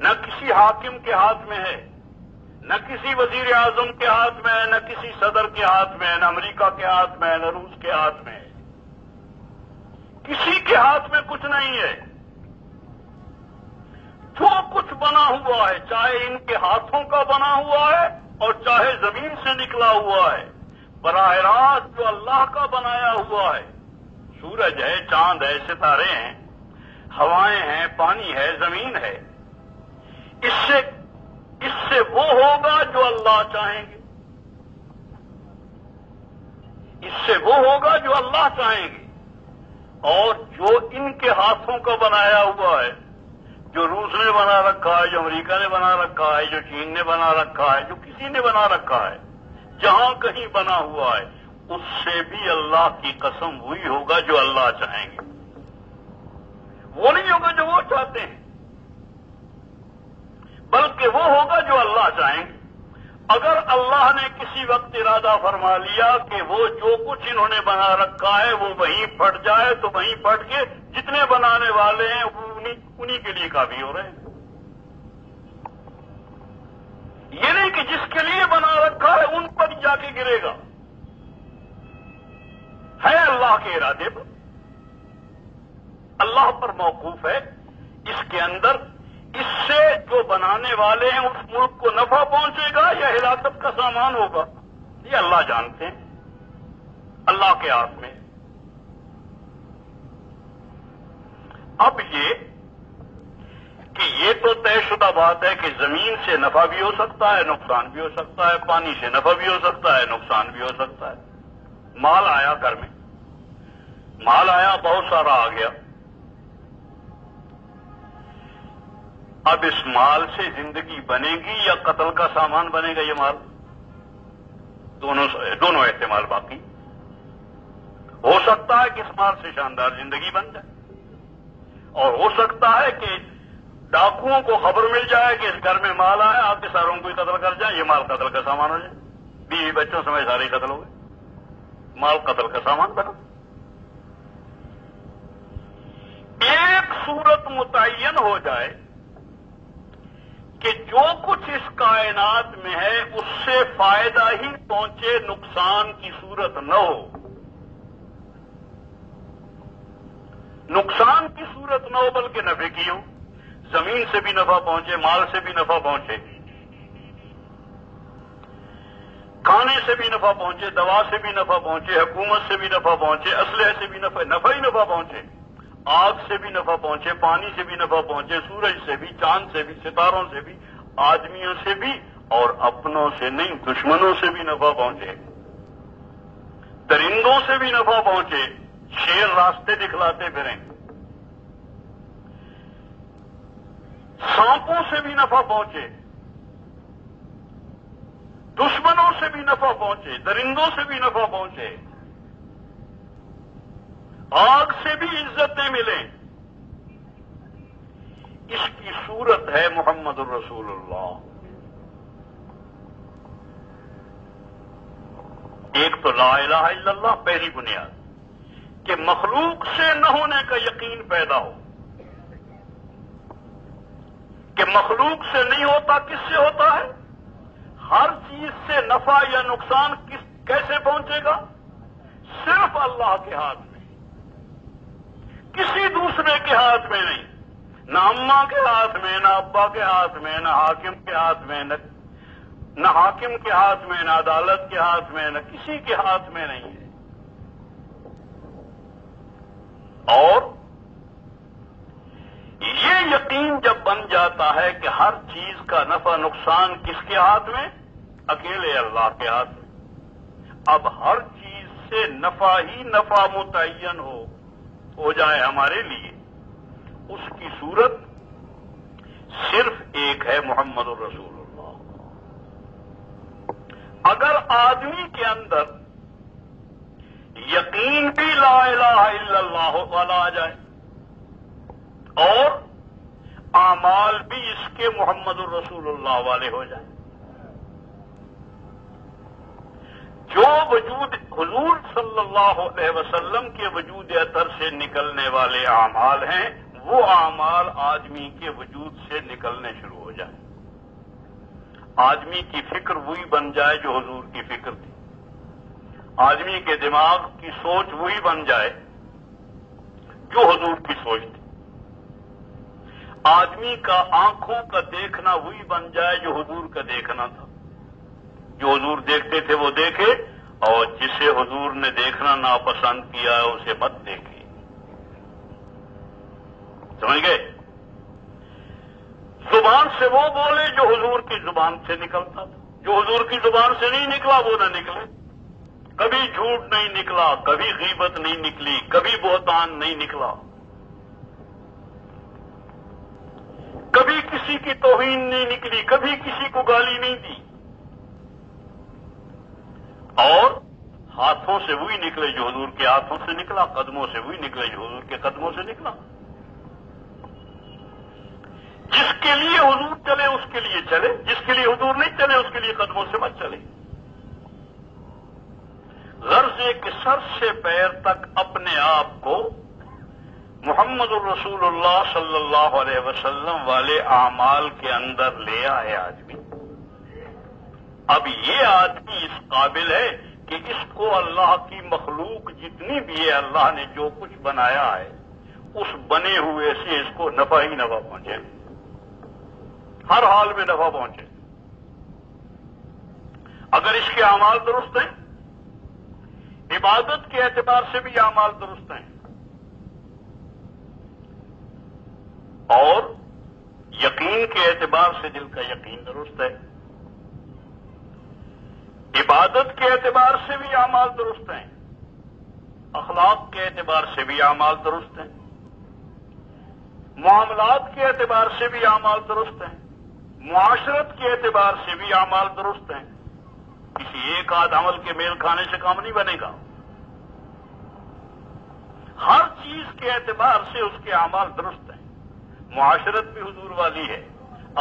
نہ کسی حاکم کے ہاتھ میں ہے، نہ کسی وزیر اعظم کے ہاتھ میں ہے، نہ کسی صدر کے ہاتھ میں ہے، نہ امریکہ کے ہاتھ میں ہے، نہ روس کے ہاتھ میں ہے۔ کسی کے ہاتھ میں کچھ نہیں ہے۔ جو کچھ بنا ہوا ہے، چاہے ان کے ہاتھوں کا بنا ہوا ہے اور چاہے زمین سے نکلا ہوا ہے، براہ راست جو اللہ کا بنایا ہوا ہے، سورج ہے، چاند ہے، ستارے ہیں، ہوائیں ہیں، پانی ہے، زمین ہے، اس سے وہ ہوگا جو اللہ چاہیں گے، اس سے وہ ہوگا جو اللہ چاہیں گے۔ اور جو ان کے ہاتھوں کا بنایا ہوا ہے، جو روس نے بنا رکھا ہے، جو امریکہ نے بنا رکھا ہے، جو چین نے بنا رکھا ہے، جو کسی نے بنا رکھا ہے، جہاں کہیں بنا ہوا ہے، اس سے بھی اللہ کی قسم وہی ہوگا جو اللہ چاہیں گے، وہ نہیں ہوگا جو وہ چاہتے ہیں، بلکہ وہ ہوگا جو اللہ چاہیں گے۔ اگر اللہ نے کسی وقت ارادہ فرما لیا کہ وہ جو کچھ انہوں نے بنا رکھا ہے وہ وہیں پھٹ جائے تو وہیں پھٹ کے جتنے بنانے والے ہیں وہ انہی کے لیے کافی ہو رہے ہیں۔ یہ نہیں کہ جس کے لیے بنا رکھا ہے ان پر جا کے گرے گا، ہے اللہ کے ارادے پر، اللہ پر موقوف ہے۔ اس کے اندر اس سے جو بنانے والے ہیں اس ملک کو نفع پہنچے گا یا ہلاکت کا سامان ہوگا، یہ اللہ جانتے ہیں، اللہ کے ہاتھ میں۔ اب یہ کہ یہ تو طے شدہ بات ہے کہ زمین سے نفع بھی ہو سکتا ہے، نقصان بھی ہو سکتا ہے، پانی سے نفع بھی ہو سکتا ہے، نقصان بھی ہو سکتا ہے۔ مال آیا گھر میں، مال آیا، بہت سارا آ گیا، اب اس مال سے زندگی بنے گی یا قتل کا سامان بنے گا یہ مال؟ دونوں احتمال باقی۔ ہو سکتا ہے کہ اس مال سے شاندار زندگی بن جائے، اور ہو سکتا ہے کہ ڈاکوؤں کو خبر مل جائے کہ اس گھر میں مال آیا، آپ کے ساروں کو قتل کر جائیں، یہ مال قتل کا سامان ہو جائے، بیوی بچوں سمیت سارے قتل ہو گئے، مال قتل کا سامان بنا۔ ایک صورت متعین ہو جائے کہ جو کچھ اس کائنات میں ہے اس سے فائدہ ہی پہنچے، نقصان کی صورت نہ ہو، نقصان کی صورت نہ ہو بلکہ نفع کی ہو، زمین سے بھی نفع پہنچے، مال سے بھی نفع پہنچے، کھانے سے بھی نفع پہنچے، دوا سے بھی نفع پہنچے، حکومت سے بھی نفع پہنچے، اسلحے سے بھی نفع ہی نفع پہنچے، آگ سے بھی نفع پہنچے، پانی سے بھی نفع پہنچے، سورج سے بھی، چاند سے بھی، ستاروں سے بھی، آدمیوں سے بھی، اور اپنوں سے نہیں دشمنوں سے بھی نفع پہنچے، درندوں سے بھی نفع پہنچے، شیر راستے دکھلاتے پھریں، سانپوں سے بھی نفع پہنچے، دشمنوں سے بھی نفع پہنچے، درندوں سے بھی نفع پہنچے، آگ سے بھی عزتیں ملیں، اس کی صورت ہے محمد الرسول اللہ۔ ایک تو لا الہ الا اللہ، پہلی بنیاد کہ مخلوق سے نہ ہونے کا یقین پیدا ہو، کہ مخلوق سے نہیں ہوتا، کس سے ہوتا ہے؟ ہر چیز سے نفع یا نقصان کیسے پہنچے گا؟ صرف اللہ کے ہاتھ میں، کسی دوسرے کے ہاتھ میں نہیں، نہ اماں کے ہاتھ میں، نہ ابا کے ہاتھ میں، نہ حاکم کے ہاتھ میں، نہ حاکم کے ہاتھ میں، نہ عدالت کے ہاتھ میں، نہ کسی کے ہاتھ میں نہیں ہے۔ اور یہ یقین جب بن جاتا ہے کہ ہر چیز کا نفع نقصان کس کے ہاتھ میں؟ اکیلے اللہ کے ہاتھ میں، اب ہر چیز سے نفع ہی نفع متعین ہو جائے ہمارے لیے، اس کی صورت صرف ایک ہے، محمد الرسول اللہ۔ اگر آدمی کے اندر یقین بھی لا الہ الا اللہ والا آ جائے اور اعمال بھی اس کے محمد الرسول اللہ والے ہو جائیں، جو وجود حضور صلی اللہ علیہ وسلم کے وجود اطہر سے نکلنے والے اعمال ہیں، وہ اعمال آدمی کے وجود سے نکلنے شروع ہو جائیں، آدمی کی فکر وہی بن جائے جو حضور کی فکر تھی، آدمی کے دماغ کی سوچ وہی بن جائے جو حضور کی سوچ تھی، آدمی کا آنکھوں کا دیکھنا وہی بن جائے جو حضور کا دیکھنا تھا، جو حضور دیکھتے تھے وہ دیکھے، اور جسے حضور نے دیکھنا ناپسند کیا ہے اسے مت دیکھے، سمجھ گئے؟ زبان سے وہ بولے جو حضور کی زبان سے نکلتا تھا، جو حضور کی زبان سے نہیں نکلا وہ نہ نکلے، کبھی جھوٹ نہیں نکلا، کبھی غیبت نہیں نکلی، کبھی بہتان نہیں نکلا، کبھی کسی کی توہین نہیں نکلی، کبھی کسی کو گالی نہیں دی، اور ہاتھوں سے وہی نکلے جو حضور کے ہاتھوں سے نکلا، قدموں سے وہی نکلے جو حضور کے قدموں سے نکلا، جس کے لیے حضور چلے اس کے لیے چلے، جس کے لیے حضور نہیں چلے اس کے لیے قدموں سے مت چلے، غرض ہے کہ سر سے پیر تک اپنے آپ کو محمد الرسول اللہ صلی اللہ علیہ وسلم والے اعمال کے اندر لے آئے آدمی۔ اب یہ آدمی اس قابل ہے کہ اس کو اللہ کی مخلوق جتنی بھی ہے، اللہ نے جو کچھ بنایا ہے اس بنے ہوئے سے اس کو نفع ہی نفع پہنچے، ہر حال میں نفع پہنچے، اگر اس کے اعمال درست ہیں، عبادت کے اعتبار سے بھی اعمال درست ہیں، اور یقین کے اعتبار سے دل کا یقین درست ہے، عبادت کے اعتبار سے بھی اعمال درست ہیں، اخلاق کے اعتبار سے بھی اعمال درست ہیں، معاملات کے اعتبار سے بھی اعمال درست ہیں، معاشرت کے اعتبار سے بھی اعمال درست ہیں، کسی ایک آدھ عمل کے میل کھانے سے کام نہیں بنے گا، ہر چیز کے اعتبار سے اس کے اعمال درست ہیں، معاشرت بھی حضور والی ہے،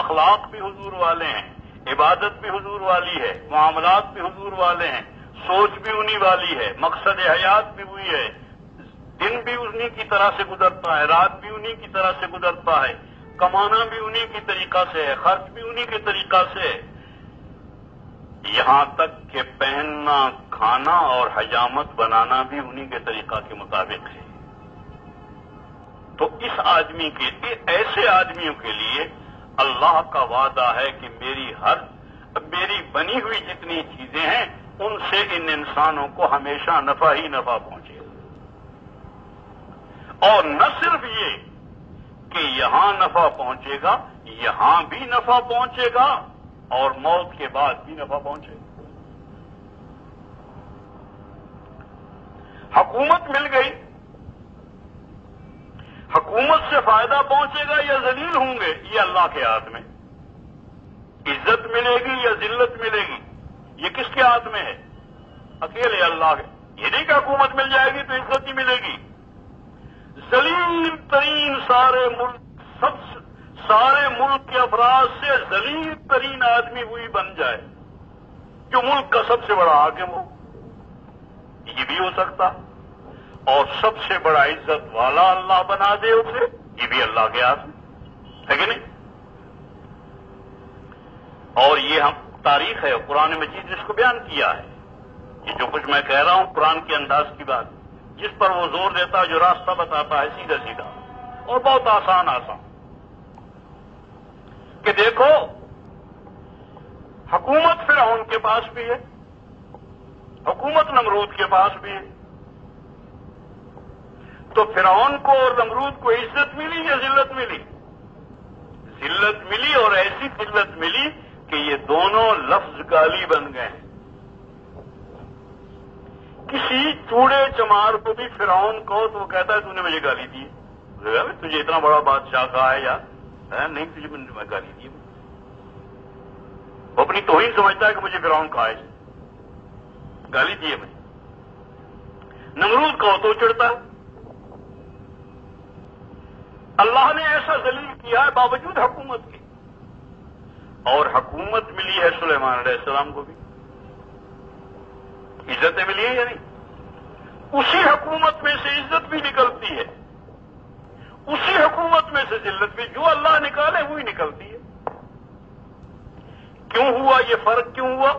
اخلاق بھی حضور والے ہیں، عبادت بھی حضور والی ہے، معاملات بھی حضور والے ہیں، سوچ بھی انہی والی ہے، مقصد حیات بھی وہی ہے، دن بھی انہی کی طرح سے گزرتا ہے، رات بھی انہی کی طرح سے گزرتا ہے، کمانا بھی انہی کی طریقہ سے ہے، خرچ بھی انہی کے طریقہ سے ہے، یہاں تک کہ پہننا، کھانا اور حجامت بنانا بھی انہی کے طریقہ کے مطابق ہے۔ تو اس آدمی کے ایسے آدمیوں کے لیے اللہ کا وعدہ ہے کہ میری بنی ہوئی جتنی چیزیں ہیں ان سے ان انسانوں کو ہمیشہ نفع ہی نفع پہنچے، اور نہ صرف یہ کہ یہاں نفع پہنچے گا، یہاں بھی نفع پہنچے گا اور موت کے بعد بھی نفع پہنچے گا۔ حکومت مل گئی، حکومت سے فائدہ پہنچے گا یا ذلیل ہوں گے، یہ اللہ کے ہاتھ میں۔ عزت ملے گی یا ذلت ملے گی، یہ کس کے ہاتھ میں ہے؟ اکیلے اللہ کے۔ یہ نہیں کہ حکومت مل جائے گی تو عزت ہی ملے گی۔ ذلیل ترین سارے ملک کے افراد سے ذلیل ترین آدمی وہی بن جائے جو ملک کا سب سے بڑا حاکم ہو، یہ بھی ہو سکتا۔ اور سب سے بڑا عزت والا اللہ بنا دے اسے، یہ بھی اللہ کے ہاتھ میں ہے کہ نہیں؟ اور یہ ہم تاریخ ہے، قرآن مجید نے اس کو بیان کیا ہے۔ یہ جو کچھ میں کہہ رہا ہوں قرآن کے انداز کی بات، جس پر وہ زور دیتا ہے، جو راستہ بتاتا ہے سیدھا سیدھا اور بہت آسان کہ دیکھو حکومت فرعون کے پاس بھی ہے، حکومت نمرود کے پاس بھی ہے، تو فرعون کو اور نمرود کو عزت ملی یا ذلت ملی؟ ذلت ملی، اور ایسی ذلت ملی کہ یہ دونوں لفظ گالی بن گئے ہیں۔ کسی چوڑے چمار کو بھی فرعون کہو تو وہ کہتا ہے تو نے مجھے گالی دی، تجھے اتنا بڑا بادشاہ کہا ہے یار، نہیں تجھے میں گالی دی، وہ اپنی توہین سمجھتا ہے کہ مجھے فرعون کہا ہے، گالی دی ہے میں۔ نمرود کہو تو چڑھتا ہے۔ اللہ نے ایسا ذلیل کیا ہے باوجود حکومت کے، اور حکومت ملی ہے سلیمان علیہ السلام کو بھی، عزتیں ملی ہیں یا نہیں؟ اسی حکومت میں سے عزت بھی نکلتی ہے، اسی حکومت میں سے ذلت بھی، جو اللہ نکالے وہی نکلتی ہے۔ کیوں ہوا یہ فرق؟ کیوں ہوا؟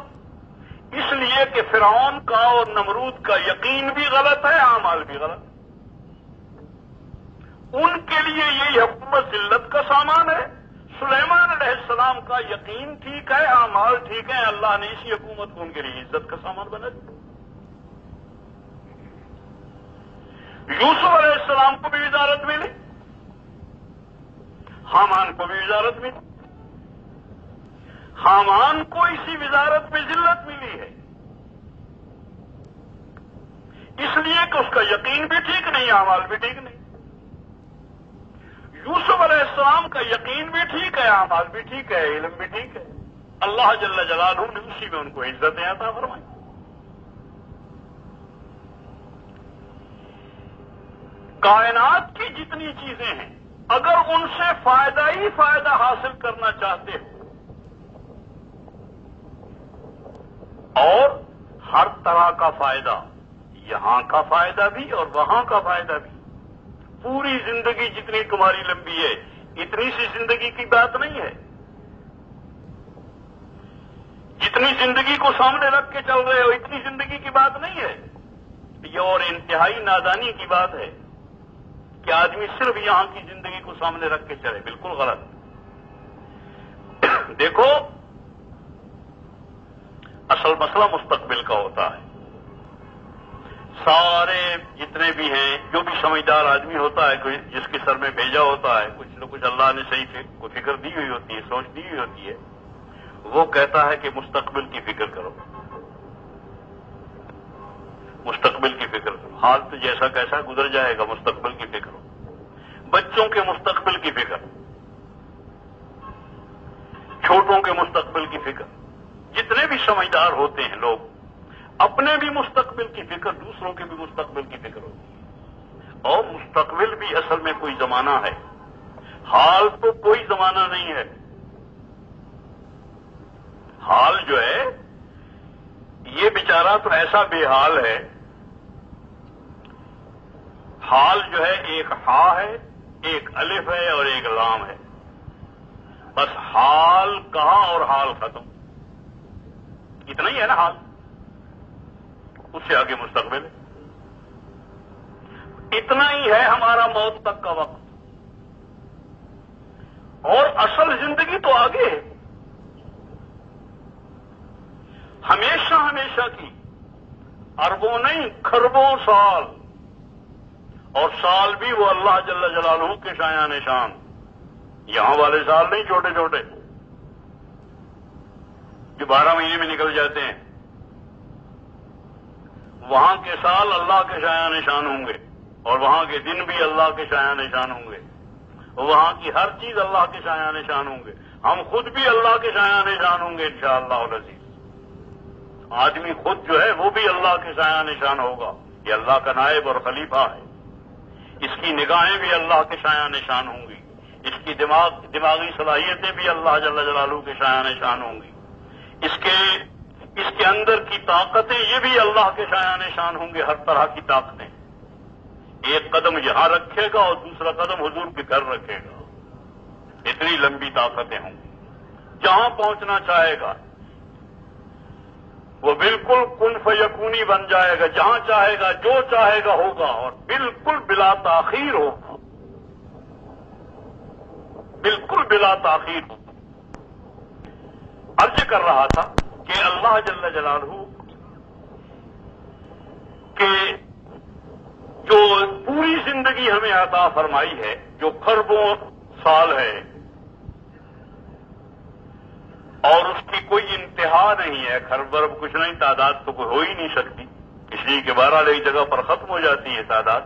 اس لیے کہ فرعون کا اور نمرود کا یقین بھی غلط ہے، اعمال بھی غلط ہے۔ ان کے لیے یہی حکومت ذلت کا سامان ہے، سلیمان علیہ السلام کا یقین ٹھیک ہے، اعمال ٹھیک ہے، اللہ نے اسی حکومت کو ان کے لیے عزت کا سامان بنا دیا۔ یوسف علیہ السلام کو بھی وزارت ملی، حامان کو بھی وزارت ملی، حامان کو اسی وزارت میں ذلت ملی ہے، اس لیے کہ اس کا یقین بھی ٹھیک نہیں، اعمال بھی ٹھیک نہیں۔ یوسف علیہ السلام کا یقین بھی ٹھیک ہے، اعمال بھی ٹھیک ہے، علم بھی ٹھیک ہے، اللہ جل جلالہ نے اسی میں ان کو عزتیں عطا فرمائی۔ کائنات کی جتنی چیزیں ہیں، اگر ان سے فائدہ ہی فائدہ حاصل کرنا چاہتے ہو، اور ہر طرح کا فائدہ، یہاں کا فائدہ بھی اور وہاں کا فائدہ بھی، پوری زندگی جتنی تمہاری لمبی ہے، اتنی سی زندگی کی بات نہیں ہے، جتنی زندگی کو سامنے رکھ کے چل رہے ہو اتنی زندگی کی بات نہیں ہے، یہ اور انتہائی نادانی کی بات ہے کہ آدمی صرف یہاں کی زندگی کو سامنے رکھ کے چلے، بالکل غلط۔ دیکھو اصل مسئلہ مستقبل کا ہوتا ہے، سارے جتنے بھی ہیں، جو بھی سمجھدار آدمی ہوتا ہے، کوئی جس کے سر میں بھیجا ہوتا ہے، کچھ نہ کچھ اللہ نے صحیح کوئی فکر دی ہوئی ہوتی ہے، سوچ دی ہوئی ہوتی ہے، وہ کہتا ہے کہ مستقبل کی فکر کرو، مستقبل کی فکر کرو، حال تو جیسا کیسا گزر جائے گا، مستقبل کی فکر ہو، بچوں کے مستقبل کی فکر، چھوٹوں کے مستقبل کی فکر، جتنے بھی سمجھدار ہوتے ہیں لوگ، اپنے بھی مستقبل کی فکر، دوسروں کے بھی مستقبل کی فکر ہوتی ہے۔ اور مستقبل بھی اصل میں کوئی زمانہ ہے، حال تو کوئی زمانہ نہیں ہے۔ حال جو ہے یہ بیچارہ تو ایسا بے حال ہے، حال جو ہے ایک ہا ہے، ایک الف ہے اور ایک لام ہے، بس حال کہا اور حال ختم، اتنا ہی ہے نا حال، اس سے آگے مستقبل ہے، اتنا ہی ہے ہمارا موت تک کا وقت، اور اصل زندگی تو آگے ہے، ہمیشہ ہمیشہ کی، اربوں نہیں کھربوں سال، اور سال بھی وہ اللہ جل جلالہ کے شایان نشان، یہاں والے سال نہیں چھوٹے چھوٹے جو 12 مہینے میں نکل جاتے ہیں، وہاں کے سال اللہ کے شایان نشان ہوں گے، اور وہاں کے دن بھی اللہ کے شایان نشان ہوں گے، وہاں کی ہر چیز اللہ کے شایان نشان ہوں گے، ہم خود بھی اللہ کے شایان نشان ہوں گے انشاءاللہ العزیز۔ آدمی خود جو ہے وہ بھی اللہ کے شایان نشان ہوگا، یہ اللہ کا نائب اور خلیفہ ہے، اس کی نگاہیں بھی اللہ کے شایان نشان ہوں گی، اس کی دماغی صلاحیتیں بھی اللہ جل جلالہ کے شایان نشان ہوں گی، اس کے اندر کی طاقتیں یہ بھی اللہ کے شایان نشان ہوں گے، ہر طرح کی طاقتیں، ایک قدم یہاں رکھے گا اور دوسرا قدم حضور کے گھر رکھے گا، اتنی لمبی طاقتیں ہوں گی، جہاں پہنچنا چاہے گا وہ بالکل کن فیکونی بن جائے گا، جہاں چاہے گا جو چاہے گا ہوگا، اور بالکل بلا تاخیر ہوگا، بالکل بلا تاخیر ہوگا۔ عرض کر رہا تھا کہ اللہ جل جلالہ کہ جو پوری زندگی ہمیں عطا فرمائی ہے، جو خربوں سال ہے، اور اس کی کوئی انتہا نہیں ہے، خرب ورب کچھ نہیں، تعداد تو کوئی ہو ہی نہیں سکتی، اس لیے کہ 12 ایک جگہ پر ختم ہو جاتی ہے تعداد،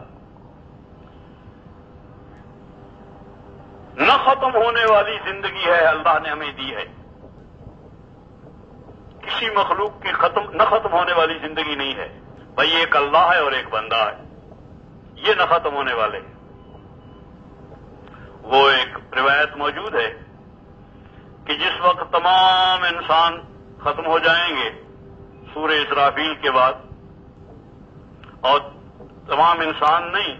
نہ ختم ہونے والی زندگی ہے اللہ نے ہمیں دی ہے، کسی مخلوق کی نہ ختم ہونے والی زندگی نہیں ہے، بھائی ایک اللہ ہے اور ایک بندہ ہے، یہ نہ ختم ہونے والے ہیں۔ وہ ایک روایت موجود ہے کہ جس وقت تمام انسان ختم ہو جائیں گے سورہ اسرافیل کے بعد، اور تمام انسان نہیں،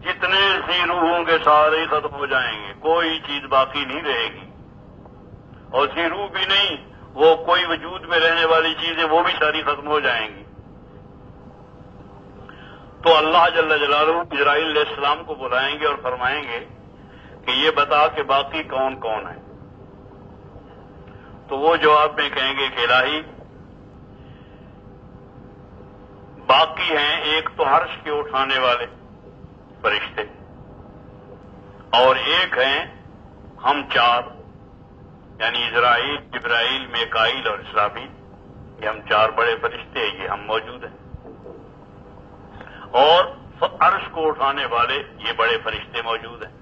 جتنے ذی روح ہوں گے سارے ہی ختم ہو جائیں گے، کوئی چیز باقی نہیں رہے گی، اور ذی روح بھی نہیں، وہ کوئی وجود میں رہنے والی چیزیں وہ بھی ساری ختم ہو جائیں گی۔ تو اللہ جل جلالہ اسرائیل علیہ السلام کو بلائیں گے اور فرمائیں گے کہ یہ بتا کہ باقی کون کون ہے، تو وہ جواب میں کہیں گے کہ الہی باقی ہیں ایک تو عرش کے اٹھانے والے فرشتے، اور ایک ہیں ہم چار، یعنی اسرائیل، جبرائیل، میکائیل اور اسرافیل، یہ ہم چار بڑے فرشتے ہیں، یہ ہم موجود ہیں، اور عرش کو اٹھانے والے یہ بڑے فرشتے موجود ہیں،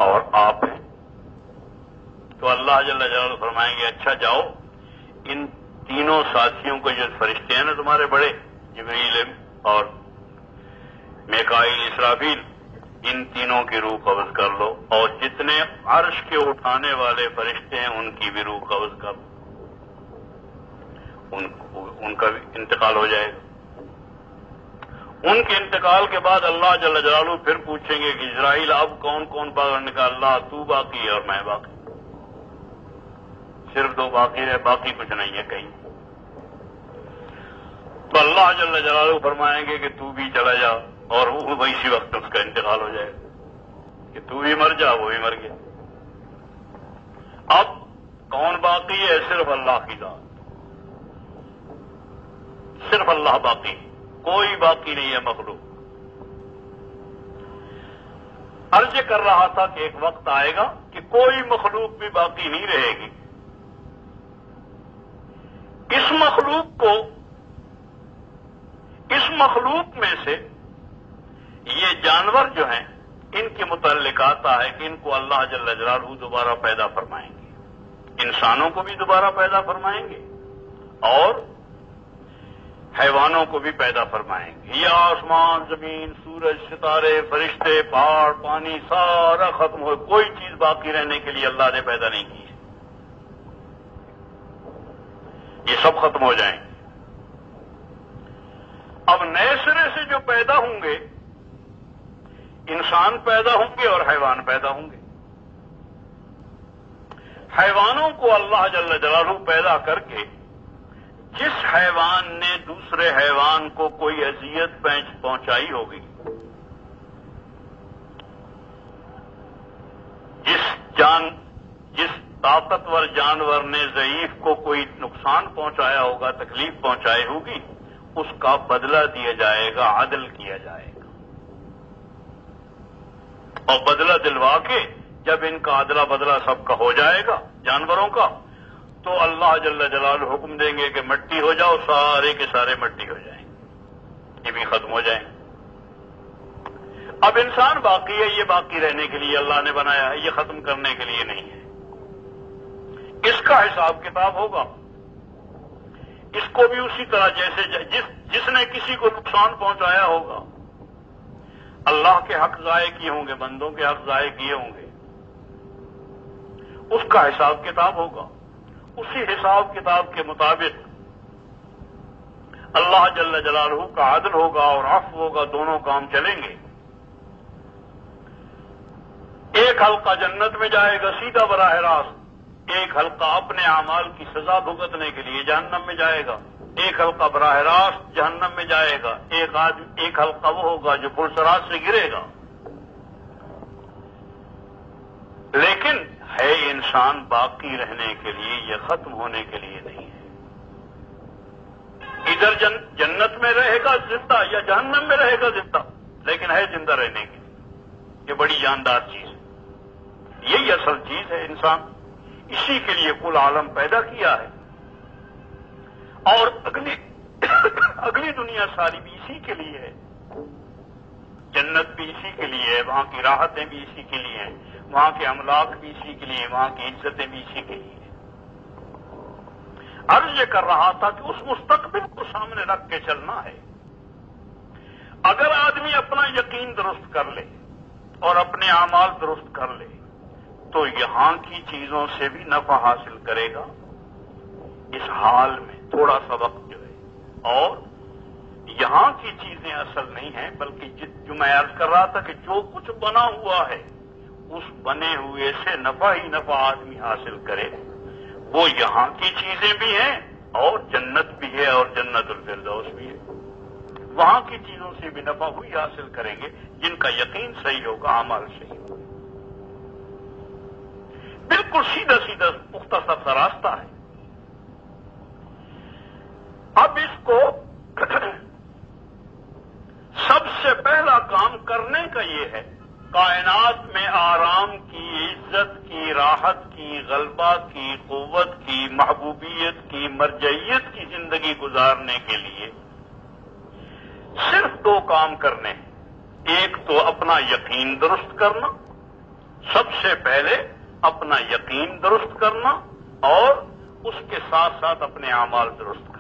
اور آپ ہیں۔ تو اللہ جل جلالہ فرمائیں گے اچھا جاؤ، ان تینوں ساتھیوں کو جو فرشتے ہیں نا تمہارے بڑے، جبریل اور میکائیل، اسرافیل، ان تینوں کی روح قبض کر لو، اور جتنے عرش کے اٹھانے والے فرشتے ہیں ان کی بھی روح قبض کر لو، ان کا بھی انتقال ہو جائے گا۔ ان کے انتقال کے بعد اللہ جل جلالہ پھر پوچھیں گے کہ اسرائیل اب کون کون باہر نکال، اللہ تو باقی ہے اور میں باقی، صرف 2 باقی ہے، باقی کچھ نہیں ہے کہیں۔ تو اللہ جل جلالہ فرمائیں گے کہ تو بھی چلا جا، اور وہ اسی وقت اس کا انتقال ہو جائے گا کہ تو بھی مر جا، وہ بھی مر گیا۔ اب کون باقی ہے؟ صرف اللہ کی ذات، صرف اللہ باقی، کوئی باقی نہیں ہے مخلوق۔ عرض کر رہا تھا کہ ایک وقت آئے گا کہ کوئی مخلوق بھی باقی نہیں رہے گی، اس مخلوق میں سے یہ جانور جو ہیں ان کے متعلق آتا ہے کہ ان کو اللہ جل جلالہ دوبارہ پیدا فرمائیں گے، انسانوں کو بھی دوبارہ پیدا فرمائیں گے اور حیوانوں کو بھی پیدا فرمائیں گے۔ یہ آسمان، زمین، سورج، ستارے، فرشتے، پہاڑ، پانی سارا ختم ہو، کوئی چیز باقی رہنے کے لیے اللہ نے پیدا نہیں کی ہے، یہ سب ختم ہو جائیں گے۔ اب نئے سرے سے جو پیدا ہوں گے، انسان پیدا ہوں گے اور حیوان پیدا ہوں گے۔ حیوانوں کو اللہ جل جلالہ پیدا کر کے جس حیوان نے دوسرے حیوان کو کوئی اذیت پہنچائی ہوگی، جس طاقتور جانور نے ضعیف کو کوئی نقصان پہنچایا ہوگا، تکلیف پہنچائی ہوگی، اس کا بدلہ دیا جائے گا، عدل کیا جائے گا، اور بدلہ دلوا کے جب ان کا عدلہ بدلہ سب کا ہو جائے گا جانوروں کا، تو اللہ جل جلالہ حکم دیں گے کہ مٹی ہو جاؤ، سارے کے سارے مٹی ہو جائیں، یہ بھی ختم ہو جائیں۔ اب انسان باقی ہے، یہ باقی رہنے کے لیے اللہ نے بنایا ہے، یہ ختم کرنے کے لیے نہیں ہے۔ اس کا حساب کتاب ہوگا، اس کو بھی اسی طرح جیسے جس نے کسی کو نقصان پہنچایا ہوگا، اللہ کے حق ضائع کیے ہوں گے، بندوں کے حق ضائع کیے ہوں گے، اس کا حساب کتاب ہوگا۔ اسی حساب کتاب کے مطابق اللہ جل جلالہ کا عدل ہوگا اور عفو ہوگا، دونوں کام چلیں گے۔ ایک حلقہ جنت میں جائے گا سیدھا براہ راست، ایک حلقہ اپنے اعمال کی سزا بھگتنے کے لیے جہنم میں جائے گا، ایک حلقہ براہ راست جہنم میں جائے گا، ایک حلقہ وہ ہوگا جو پرسرات سے گرے گا۔ لیکن ہے انسان باقی رہنے کے لیے، یہ ختم ہونے کے لیے نہیں ہے۔ ادھر جنت میں رہے گا زندہ یا جہنم میں رہے گا زندہ، لیکن ہے زندہ رہنے کے لیے، یہ بڑی جاندار چیز ہے، یہی اصل چیز ہے۔ انسان اسی کے لیے کل عالم پیدا کیا ہے، اور اگلی دنیا ساری بھی اسی کے لیے ہے، جنت بھی اسی کے لیے ہے، وہاں کی راحتیں بھی اسی کے لیے ہیں، وہاں کے املاک بھی اسی کے لیے، وہاں کی عزتیں بھی اسی کے لیے ہیں۔ عرض یہ کر رہا تھا کہ اس مستقبل کو سامنے رکھ کے چلنا ہے۔ اگر آدمی اپنا یقین درست کر لے اور اپنے اعمال درست کر لے تو یہاں کی چیزوں سے بھی نفع حاصل کرے گا اس حال میں، تھوڑا سا وقت جو ہے، اور یہاں کی چیزیں اصل نہیں ہیں، بلکہ جو میں عرض کر رہا تھا کہ جو کچھ بنا ہوا ہے اس بنے ہوئے سے نفع ہی نفع آدمی حاصل کرے، وہ یہاں کی چیزیں بھی ہیں اور جنت بھی ہے اور جنت الفردوس بھی ہے۔ وہاں کی چیزوں سے بھی نفع ہوئی حاصل کریں گے جن کا یقین صحیح ہوگا، اعمال صحیح ہوگا۔ بالکل سیدھا سیدھا مختصر سا راستہ ہے۔ اب اس کو سب سے پہلا کام کرنے کا یہ ہے، کائنات میں آرام کی، عزت کی، راحت کی، غلبہ کی، قوت کی، محبوبیت کی، مرجعیت کی زندگی گزارنے کے لیے صرف دو کام کرنے ہیں۔ ایک تو اپنا یقین درست کرنا، سب سے پہلے اپنا یقین درست کرنا، اور اس کے ساتھ ساتھ اپنے اعمال درست کرنا۔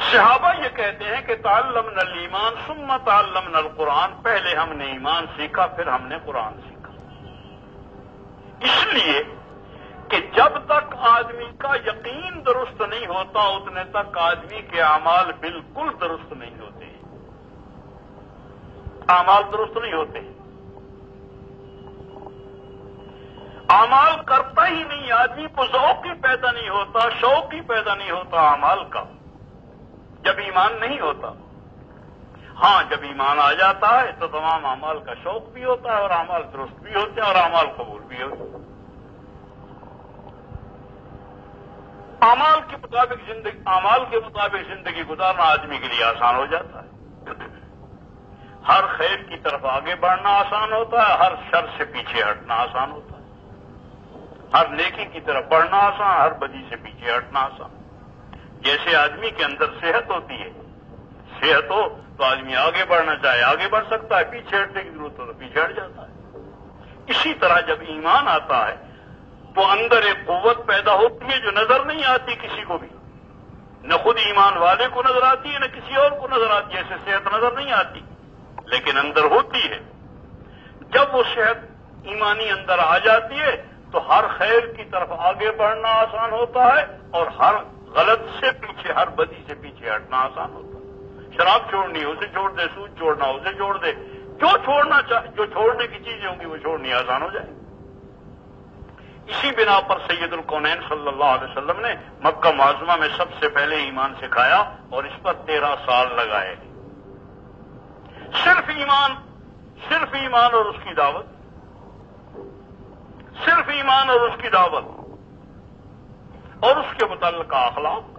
صحابہ یہ کہتے ہیں کہ تعلمنا الایمان ثم تعلمنا القرآن، پہلے ہم نے ایمان سیکھا پھر ہم نے قرآن سیکھا، اس لیے کہ جب تک آدمی کا یقین درست نہیں ہوتا اتنے تک آدمی کے اعمال بالکل درست نہیں ہوتے، اعمال درست نہیں ہوتے، اعمال کرتا ہی نہیں، آدمی کو ذوق ہی پیدا نہیں ہوتا، شوق ہی پیدا نہیں ہوتا اعمال کا جب ایمان نہیں ہوتا۔ ہاں جب ایمان آ جاتا ہے تو تمام اعمال کا شوق بھی ہوتا ہے اور اعمال درست بھی ہوتے ہیں اور اعمال قبول بھی ہوتے ہیں۔ اعمال کے مطابق زندگی گزارنا آدمی کے لیے آسان ہو جاتا ہے، ہر خیر کی طرف آگے بڑھنا آسان ہوتا ہے، ہر شر سے پیچھے ہٹنا آسان ہوتا ہے، ہر نیکی کی طرف بڑھنا آسان، ہر بدی سے پیچھے ہٹنا آسان۔ جیسے آدمی کے اندر صحت ہوتی ہے، صحت ہو تو آدمی آگے بڑھنا چاہے آگے بڑھ سکتا ہے، پیچھے ہٹنے کی ضرورت ہو تو پیچھے ہٹ جاتا ہے۔ اسی طرح جب ایمان آتا ہے تو اندر ایک قوت پیدا ہوتی ہے جو نظر نہیں آتی کسی کو بھی، نہ خود ایمان والے کو نظر آتی ہے نہ کسی اور کو نظر آتی ہے، جیسے صحت نظر نہیں آتی لیکن اندر ہوتی ہے۔ جب وہ صحت ایمانی اندر آ جاتی ہے تو ہر خیر کی طرف آگے بڑھنا آسان ہوتا ہے اور ہر غلط سے پیچھے، ہر بدی سے پیچھے ہٹنا آسان ہوتا ہے۔ شراب چھوڑنی اسے چھوڑ دے، سود چھوڑنا اسے چھوڑ دے، جو چھوڑنے کی چیزیں ہوں گی وہ چھوڑنی آسان ہو جائے۔ اسی بنا پر سید الکونین صلی اللہ علیہ وسلم نے مکہ معظمہ میں سب سے پہلے ایمان سکھایا اور اس پر 13 سال لگائے۔ صرف ایمان اور اس کی دعوت، صرف ایمان اور اس کی دعوت اور اس کے متعلقہ اخلاق،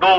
2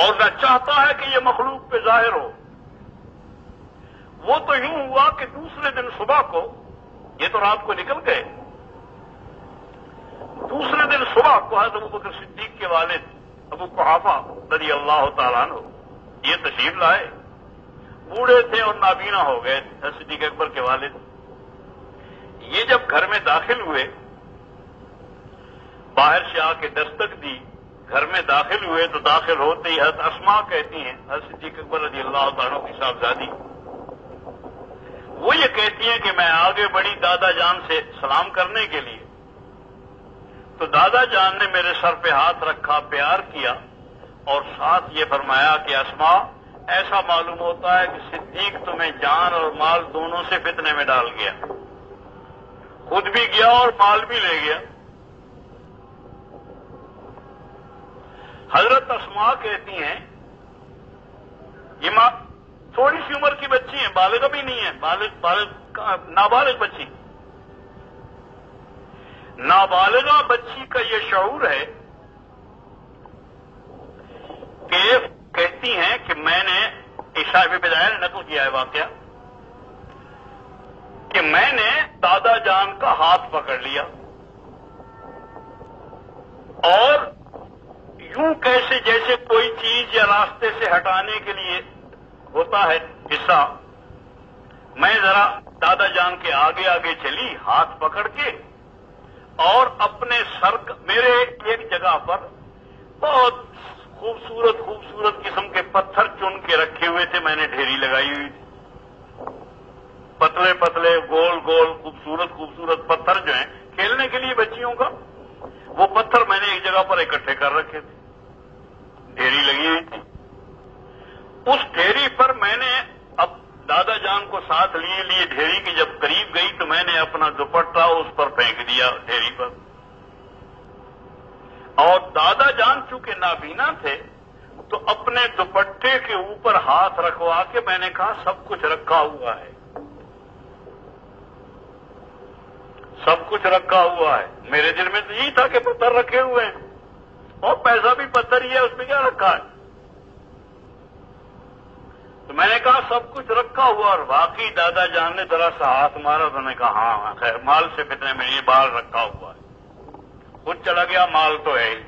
اور نہ چاہتا ہے کہ یہ مخلوق پہ ظاہر ہو۔ وہ تو یوں ہوا کہ دوسرے دن صبح کو، یہ تو رات کو نکل گئے، دوسرے دن صبح کو حضرت ابوبکر صدیق کے والد ابو قحافہ رضی اللہ تعالیٰ عنہ یہ تشریف لائے۔ بوڑھے تھے اور نابینا ہو گئے تھے صدیق اکبر کے والد۔ یہ جب گھر میں داخل ہوئے، باہر سے آ کے دستک دی، گھر میں داخل ہوئے تو داخل ہوتے ہی حضرت اسماء کہتی ہیں، حضرت صدیق اکبر رضی اللہ تعالیٰ عنہ کی صاحبزادی، وہ یہ کہتی ہیں کہ میں آگے بڑی دادا جان سے سلام کرنے کے لیے، تو دادا جان نے میرے سر پہ ہاتھ رکھا، پیار کیا اور ساتھ یہ فرمایا کہ اسماء، ایسا معلوم ہوتا ہے کہ صدیق تمہیں جان اور مال دونوں سے فتنے میں ڈال گیا، خود بھی گیا اور مال بھی لے گیا۔ حضرت اسماء کہتی ہیں، یہ ماں تھوڑی سی عمر کی بچی ہیں، بالغ بھی نہیں ہے، نابالغ بچی، نابالغہ بچی کا یہ شعور ہے کہ کہتی ہیں کہ میں نے، عائشہ بی بدایہ نے نقل کیا ہے واقعہ، کہ میں نے دادا جان کا ہاتھ پکڑ لیا اور یوں کیسے جیسے کوئی چیز یا راستے سے ہٹانے کے لیے ہوتا ہے حصہ، میں ذرا دادا جان کے آگے آگے چلی ہاتھ پکڑ کے، اور اپنے سر میرے ایک جگہ پر بہت خوبصورت قسم کے پتھر چن کے رکھے ہوئے تھے، میں نے ڈھیری لگائی ہوئی تھی، پتلے پتلے گول گول خوبصورت پتھر جو ہیں کھیلنے کے لیے بچیوں کا، وہ پتھر میں نے ایک جگہ پر اکٹھے کر رکھے تھے، ڈھیری لگی ہوئی تھی۔ اس ڈھیری پر میں نے اب دادا جان کو ساتھ لیے ڈھیری کی جب قریب گئی تو میں نے اپنا دوپٹہ اس پر پھینک دیا ڈھیری پر، اور دادا جان چونکہ نابینا تھے تو اپنے دوپٹے کے اوپر ہاتھ رکھوا کے میں نے کہا سب کچھ رکھا ہوا ہے، سب کچھ رکھا ہوا ہے۔ میرے دل میں تو یہی تھا کہ پتھر رکھے ہوئے ہیں اور پیسہ بھی پتھر ہی ہے، اس میں کیا رکھا ہے؟ تو میں نے کہا سب کچھ رکھا ہوا، اور واقعی دادا جان نے ذرا سا ہاتھ مارا تو نے کہا ہاں خیر مال سے فتنے میں یہ بال رکھا ہوا ہے، خود چلا گیا، مال تو ہے ہی۔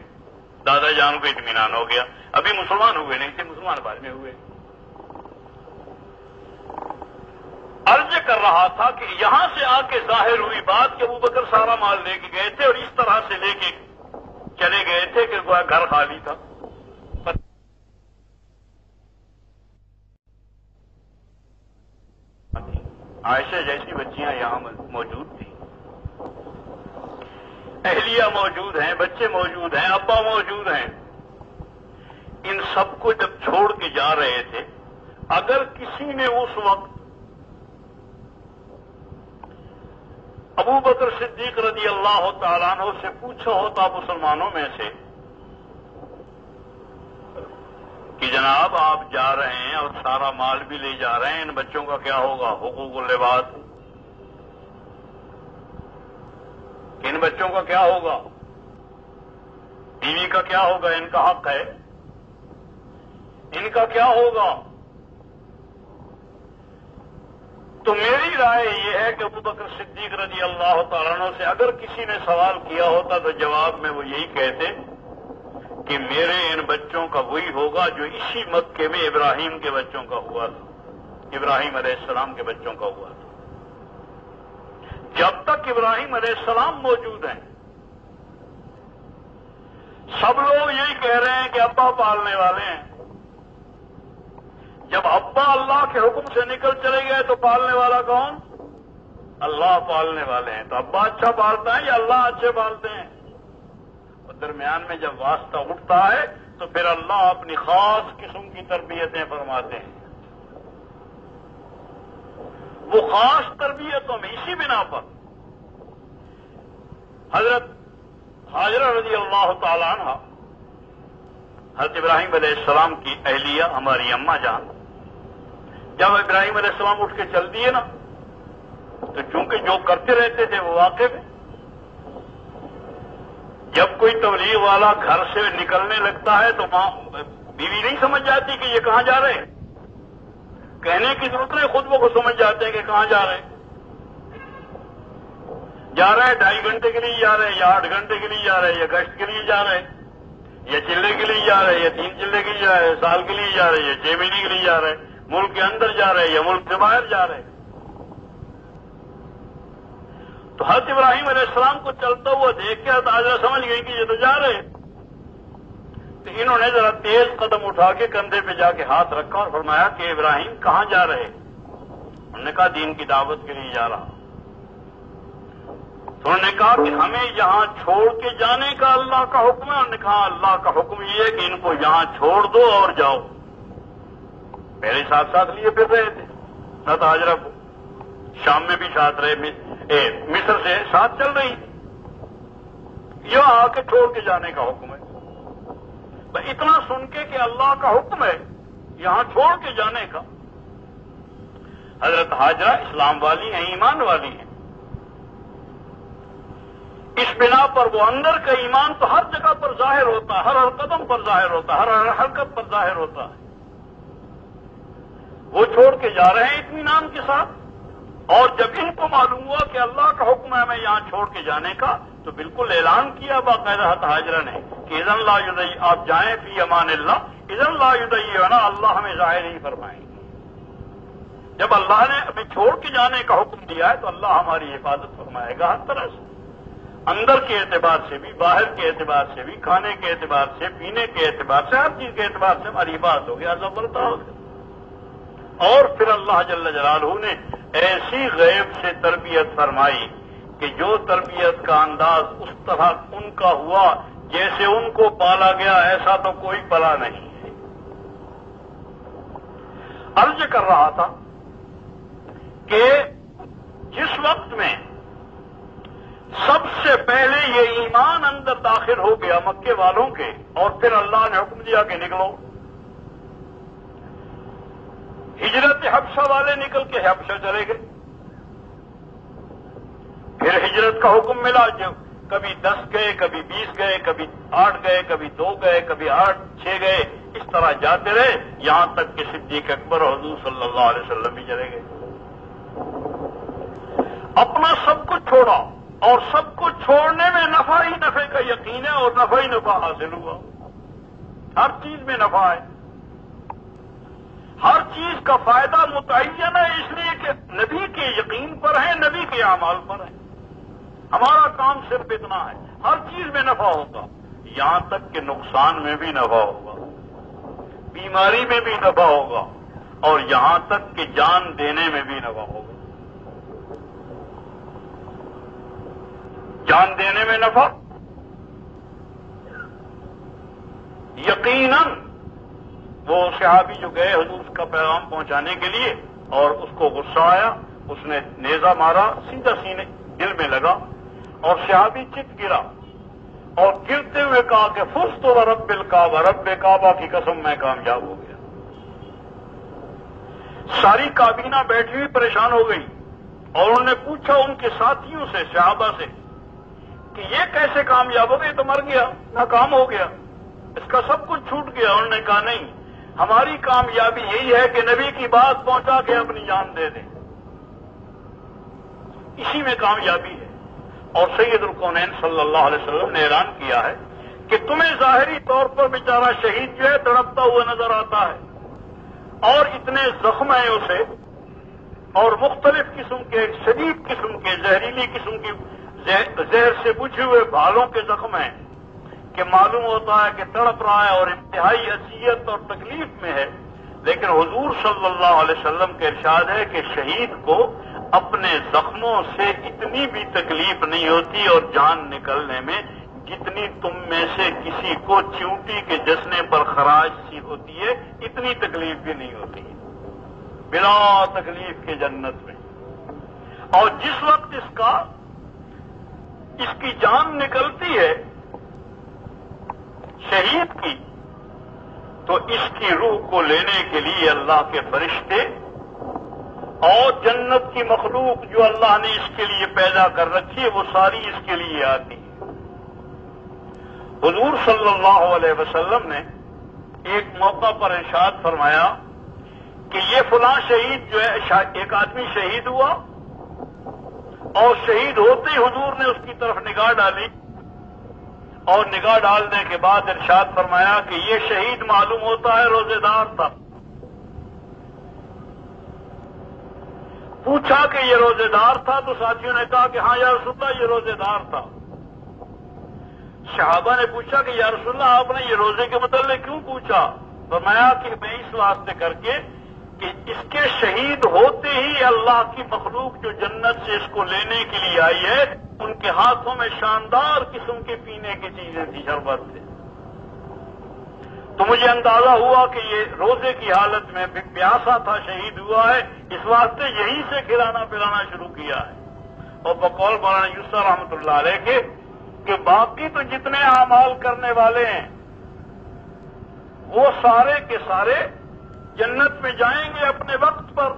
دادا جان کو اطمینان ہو گیا، ابھی مسلمان ہوئے نہیں تھے، مسلمان بعد میں ہوئے۔ عرض کر رہا تھا کہ یہاں سے آ کے ظاہر ہوئی بات کہ ابوبکر سارا مال لے کے گئے تھے اور اس طرح سے لے کے چلے گئے تھے کہ گھر خالی تھا۔ عائشہ جیسی بچیاں یہاں موجود تھیں، اہلیہ موجود ہیں، بچے موجود ہیں، ابا موجود ہیں، ان سب کو جب چھوڑ کے جا رہے تھے، اگر کسی نے اس وقت ابوبکر صدیق رضی اللہ تعالیٰ عنہ سے پوچھا ہوتا مسلمانوں میں سے کہ جناب آپ جا رہے ہیں اور سارا مال بھی لے جا رہے ہیں، ان بچوں کا کیا ہوگا؟ حقوق اللباس، ان بچوں کا کیا ہوگا؟ بیوی کا کیا ہوگا؟ ان کا حق ہے، ان کا کیا ہوگا؟ تو میری رائے یہ ہے کہ ابوبکر صدیق رضی اللہ تعالیٰ عنہ سے اگر کسی نے سوال کیا ہوتا تو جواب میں وہ یہی کہتے کہ میرے ان بچوں کا وہی ہوگا جو اسی مکے میں ابراہیم کے بچوں کا ہوا تھا، ابراہیم علیہ السلام کے بچوں کا ہوا تھا۔ جب تک ابراہیم علیہ السلام موجود ہیں، سب لوگ یہی کہہ رہے ہیں کہ ابا پالنے والے ہیں، جب ابا اللہ کے حکم سے نکل چلے گئے تو پالنے والا کون؟ اللہ پالنے والے ہیں۔ تو ابا اچھا پالتا ہے یا اللہ اچھے پالتے ہیں؟ اور درمیان میں جب واسطہ اٹھتا ہے تو پھر اللہ اپنی خاص قسم کی تربیتیں فرماتے ہیں، وہ خاص تربیتوں میں اسی بنا پر حضرت ہاجرہ رضی اللہ تعالی عنہ، حضرت ابراہیم علیہ السلام کی اہلیہ ہماری اماں جان، جب ابراہیم علیہ السلام اٹھ کے چل دیے نا تو چونکہ جو کرتے رہتے تھے وہ واقف ہے، جب کوئی تبلیغ والا گھر سے نکلنے لگتا ہے تو بیوی نہیں سمجھ جاتی کہ یہ کہاں جا رہے ہیں، کہنے کی ضرورت نہیں، خود وہ کو سمجھ جاتے ہیں کہ کہاں جا رہے ہیں. جا رہے ہیں 2.5 گھنٹے کے لیے جا رہے ہیں، یا 8 گھنٹے کے لیے جا رہے ہیں، یا گشت کے لیے جا رہے ہیں، یا چلے کے لیے جا رہے ہیں، یا 3 چلے کے لیے جا رہے ہیں، سال کے لیے جا رہے ہیں، یا 6 مہینے کے لیے جا رہے ہیں، ملک کے اندر جا رہے ہیں یا ملک سے باہر جا رہے ہیں. تو حضرت ابراہیم علیہ السلام کو چلتا ہوا دیکھ کے حضرت سمجھ گئی کہ یہ تو جا رہے ہیں. تو انہوں نے ذرا تیز قدم اٹھا کے کندھے پہ جا کے ہاتھ رکھا اور فرمایا کہ ابراہیم کہاں جا رہے؟ انہوں نے کہا دین کی دعوت کے لیے جا رہا. تو انہوں نے کہا کہ ہمیں یہاں چھوڑ کے جانے کا اللہ کا حکم ہے. انہوں نے کہا اللہ کا حکم یہ ہے کہ ان کو یہاں چھوڑ دو اور جاؤ. پہلے ساتھ ساتھ لیے پھر رہے تھے، حضرت ہاجرہ کو شام میں بھی ساتھ رہے، مصر سے ساتھ چل رہی، یہاں آ کے چھوڑ کے جانے کا حکم ہے. اتنا سن کے کہ اللہ کا حکم ہے یہاں چھوڑ کے جانے کا، حضرت ہاجرہ اسلام والی ہیں، ایمان والی ہیں. اس بنا پر وہ اندر کا ایمان تو ہر جگہ پر ظاہر ہوتا ہے، ہر قدم پر ظاہر ہوتا ہے، ہر حرکت پر ظاہر ہوتا ہے. وہ چھوڑ کے جا رہے ہیں اطمینان کے ساتھ. اور جب ان کو معلوم ہوا کہ اللہ کا حکم ہے ہمیں یہاں چھوڑ کے جانے کا، تو بالکل اعلان کیا باقاعدہ حاجرہ نے کہ اذن لا یدعی، آپ جائیں فی امان اللہ، اذن لا یدعینا، اللہ ہمیں ظاہر نہیں فرمائیں گے. جب اللہ نے ہمیں چھوڑ کے جانے کا حکم دیا ہے تو اللہ ہماری حفاظت فرمائے گا ہر طرح سے، اندر کے اعتبار سے بھی، باہر کے اعتبار سے بھی، کھانے کے اعتبار سے، پینے کے اعتبار سے، ہر چیز کے اعتبار سے ہماری حفاظت ہوگی. عذاب برتا ہوگا. اور پھر اللہ جل جلالہ نے ایسی غیب سے تربیت فرمائی کہ جو تربیت کا انداز اس طرح ان کا ہوا جیسے ان کو پالا گیا، ایسا تو کوئی پلا نہیں ہے. عرض کر رہا تھا کہ جس وقت میں سب سے پہلے یہ ایمان اندر داخل ہو گیا مکے والوں کے، اور پھر اللہ نے حکم دیا کہ نکلو. ہجرت حبشہ والے نکل کے حبشہ چلے گئے. پھر ہجرت کا حکم ملا، جو کبھی 10 گئے، کبھی 20 گئے، کبھی 8 گئے، کبھی 2 گئے، کبھی 8 6 گئے، اس طرح جاتے رہے یہاں تک کہ صدیق اکبر اور حضور صلی اللہ علیہ وسلم بھی چلے گئے. اپنا سب کچھ چھوڑا، اور سب کچھ چھوڑنے میں نفع ہی نفع کا یقین ہے، اور نفع ہی نفع حاصل ہوا. ہر چیز میں نفع ہے، ہر چیز کا فائدہ متعین ہے، اس لیے کہ نبی کے یقین پر ہے، نبی کے اعمال پر ہے. ہمارا کام صرف اتنا ہے، ہر چیز میں نفع ہوگا، یہاں تک کہ نقصان میں بھی نفع ہوگا، بیماری میں بھی نفع ہوگا، اور یہاں تک کہ جان دینے میں بھی نفع ہوگا. جان دینے میں نفع یقیناً. وہ صحابی جو گئے حضور کا پیغام پہنچانے کے لیے، اور اس کو غصہ آیا، اس نے نیزہ مارا سیدھا سینے دل میں لگا، اور صحابی چت گرا، اور گرتے ہوئے کہا کہ فزت ورب الکعبہ، رب کعبہ کی قسم میں کامیاب ہو گیا. ساری کابینہ بیٹھی ہوئی پریشان ہو گئی، اور انہوں نے پوچھا ان کے ساتھیوں سے، صحابہ سے، کہ یہ کیسے کامیاب ہو گئے؟ یہ تو مر گیا، ناکام ہو گیا، اس کا سب کچھ چھوٹ گیا. انہوں نے کہا نہیں، ہماری کامیابی یہی ہے کہ نبی کی بات پہنچا کے اپنی جان دے دیں، اسی میں کامیابی ہے. اور سید الکونین صلی اللہ علیہ وسلم نے اعلان کیا ہے کہ تمہیں ظاہری طور پر بیچارہ شہید جو ہے تڑپتا ہوا نظر آتا ہے، اور اتنے زخم ہیں اسے، اور مختلف قسم کے، شدید قسم کے، زہریلی قسم کی زہر سے بجھے ہوئے بھالوں کے زخم ہیں کہ معلوم ہوتا ہے کہ تڑپ رہا ہے اور انتہائی اذیت اور تکلیف میں ہے. لیکن حضور صلی اللہ علیہ وسلم کا ارشاد ہے کہ شہید کو اپنے زخموں سے اتنی بھی تکلیف نہیں ہوتی، اور جان نکلنے میں جتنی تم میں سے کسی کو چیونٹی کے جسنے پر خراش سی ہوتی ہے اتنی تکلیف بھی نہیں ہوتی، بلا تکلیف کے جنت میں. اور جس وقت اس کی جان نکلتی ہے شہید کی، تو اس کی روح کو لینے کے لیے اللہ کے فرشتے اور جنت کی مخلوق جو اللہ نے اس کے لیے پیدا کر رکھی ہے، وہ ساری اس کے لیے آتی ہے. حضور صلی اللہ علیہ وسلم نے ایک موقع پر ارشاد فرمایا کہ یہ فلاں شہید جو ہے، ایک آدمی شہید ہوا اور شہید ہوتے ہی حضور نے اس کی طرف نگاہ ڈالی اور نگاہ ڈالنے کے بعد ارشاد فرمایا کہ یہ شہید معلوم ہوتا ہے روزے دار تھا۔ پوچھا کہ یہ روزے دار تھا تو ساتھیوں نے کہا کہ ہاں یا رسول اللہ یہ روزے دار تھا۔ صحابہ نے پوچھا کہ یا رسول اللہ آپ نے یہ روزے کے متعلق کیوں پوچھا؟ فرمایا کہ میں اس واسطے کر کے کہ اس کے شہید ہوتے ہی اللہ کی مخلوق جو جنت سے اس کو لینے کے لیے آئی ہے، ان کے ہاتھوں میں شاندار قسم کے پینے کی چیزیں تھی، شربت تھے۔ تو مجھے اندازہ ہوا کہ یہ روزے کی حالت میں پیاسا تھا، شہید ہوا ہے، اس واسطے یہیں سے کھلانا پلانا شروع کیا ہے۔ اور بقول مولانا یوسف رحمۃ اللہ علیہ کے کہ باقی تو جتنے اعمال کرنے والے ہیں وہ سارے کے سارے جنت میں جائیں گے اپنے وقت پر،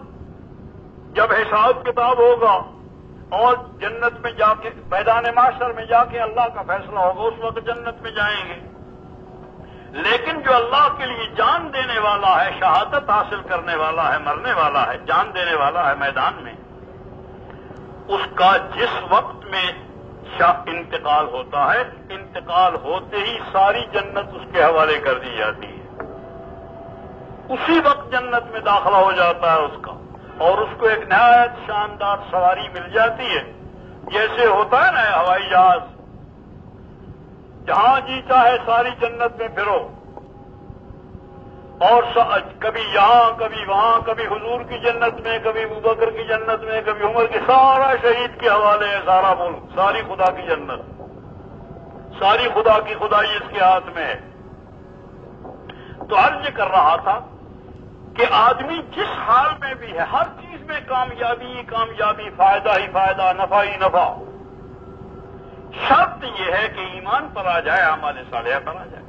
جب حساب کتاب ہوگا اور جنت میں جا کے میدان محشر میں جا کے اللہ کا فیصلہ ہوگا، اس وقت جنت میں جائیں گے۔ لیکن جو اللہ کے لیے جان دینے والا ہے، شہادت حاصل کرنے والا ہے، مرنے والا ہے، جان دینے والا ہے میدان میں، اس کا جس وقت میں انتقال ہوتا ہے، انتقال ہوتے ہی ساری جنت اس کے حوالے کر دی جاتی ہے، اسی وقت جنت میں داخلہ ہو جاتا ہے اس کا، اور اس کو ایک نہایت شاندار سواری مل جاتی ہے، جیسے ہوتا ہے نا ہوائی جہاز، جہاں جی چاہے ساری جنت میں پھرو، اور کبھی یہاں کبھی وہاں، کبھی حضور کی جنت میں، کبھی ابوبکر کی جنت میں، کبھی عمر کی، سارا شہید کے حوالے ہے، سارا ملک، ساری خدا کی جنت، ساری خدا کی خدائی اس کے ہاتھ میں ہے۔ تو عرض کر رہا تھا کہ آدمی جس حال میں بھی ہے، ہر چیز میں کامیابی ہی کامیابی، فائدہ ہی فائدہ، نفع ہی نفع، شرط یہ ہے کہ ایمان پر آ جائے، اعمال صالحہ پر آ جائے۔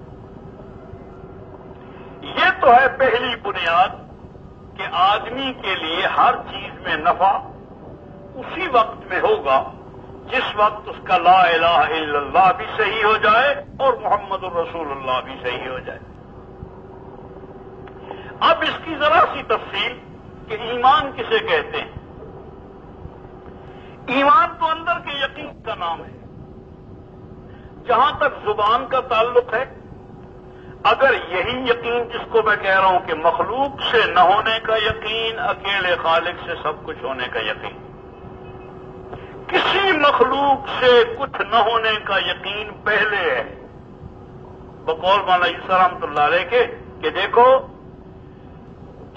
یہ تو ہے پہلی بنیاد کہ آدمی کے لیے ہر چیز میں نفع اسی وقت میں ہوگا جس وقت اس کا لا الہ الا اللہ بھی صحیح ہو جائے اور محمد الرسول اللہ بھی صحیح ہو جائے۔ اب اس کی ذرا سی تفصیل کہ ایمان کسے کہتے ہیں۔ ایمان تو اندر کے یقین کا نام ہے۔ جہاں تک زبان کا تعلق ہے، اگر یہی یقین جس کو میں کہہ رہا ہوں کہ مخلوق سے نہ ہونے کا یقین، اکیلے خالق سے سب کچھ ہونے کا یقین، کسی مخلوق سے کچھ نہ ہونے کا یقین پہلے ہے، بقول مولانا یوسف رحمۃ اللہ علیہ کے کہ دیکھو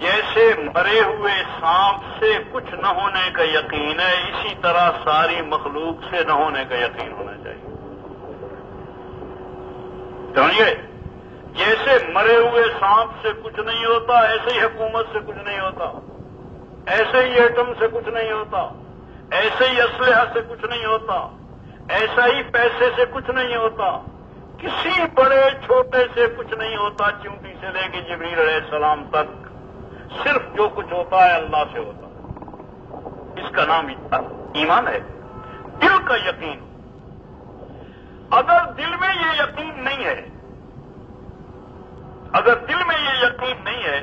جیسے مرے ہوئے سانپ سے کچھ نہ ہونے کا یقین ہے، اسی طرح ساری مخلوق سے نہ ہونے کا یقین ہونا چاہیے۔ سمجھے؟ جیسے مرے ہوئے سانپ سے کچھ نہیں ہوتا، ایسے ہی حکومت سے کچھ نہیں ہوتا، ایسے ہی ایٹم سے کچھ نہیں ہوتا، ایسے ہی اسلحہ سے کچھ نہیں ہوتا، ایسا ہی پیسے سے کچھ نہیں ہوتا، کسی بڑے چھوٹے سے کچھ نہیں ہوتا، چونٹی سے لے کے جبریل علیہ السلام تک، صرف جو کچھ ہوتا ہے اللہ سے ہوتا ہے۔ اس کا نام ایمان ہے، دل کا یقین۔ اگر دل میں یہ یقین نہیں ہے، اگر دل میں یہ یقین نہیں ہے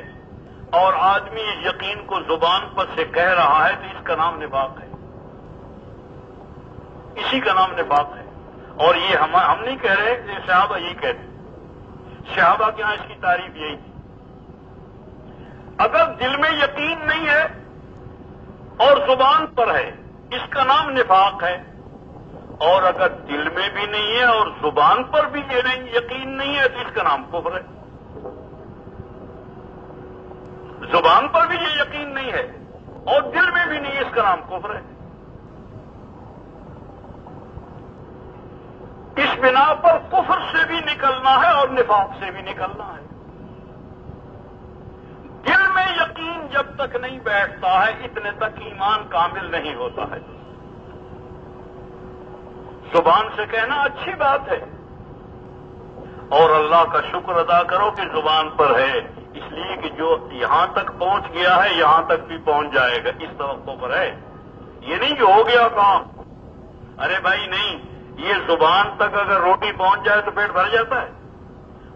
اور آدمی اس یقین کو زبان پر سے کہہ رہا ہے تو اس کا نام نفاق ہے، اسی کا نام نفاق ہے۔ اور یہ ہم نہیں کہہ رہے کہ صحابہ یہی کہتے، صحابہ کے ہاں اس کی تعریف یہی تھی۔ اگر دل میں یقین نہیں ہے اور زبان پر ہے، اس کا نام نفاق ہے، اور اگر دل میں بھی نہیں ہے اور زبان پر بھی یہ یقین نہیں ہے تو اس کا نام کفر ہے۔ زبان پر بھی یہ یقین نہیں ہے اور دل میں بھی نہیں ہے، اس کا نام کفر ہے۔ اس بنا پر کفر سے بھی نکلنا ہے اور نفاق سے بھی نکلنا ہے۔ دل میں یقین جب تک نہیں بیٹھتا ہے اتنے تک ایمان کامل نہیں ہوتا ہے۔ زبان سے کہنا اچھی بات ہے اور اللہ کا شکر ادا کرو کہ زبان پر ہے، اس لیے کہ جو یہاں تک پہنچ گیا ہے یہاں تک بھی پہنچ جائے گا، اس توقع پر ہے۔ یہ نہیں کہ ہو گیا کام، ارے بھائی نہیں، یہ زبان تک اگر روٹی پہنچ جائے تو پیٹ بھر جاتا ہے،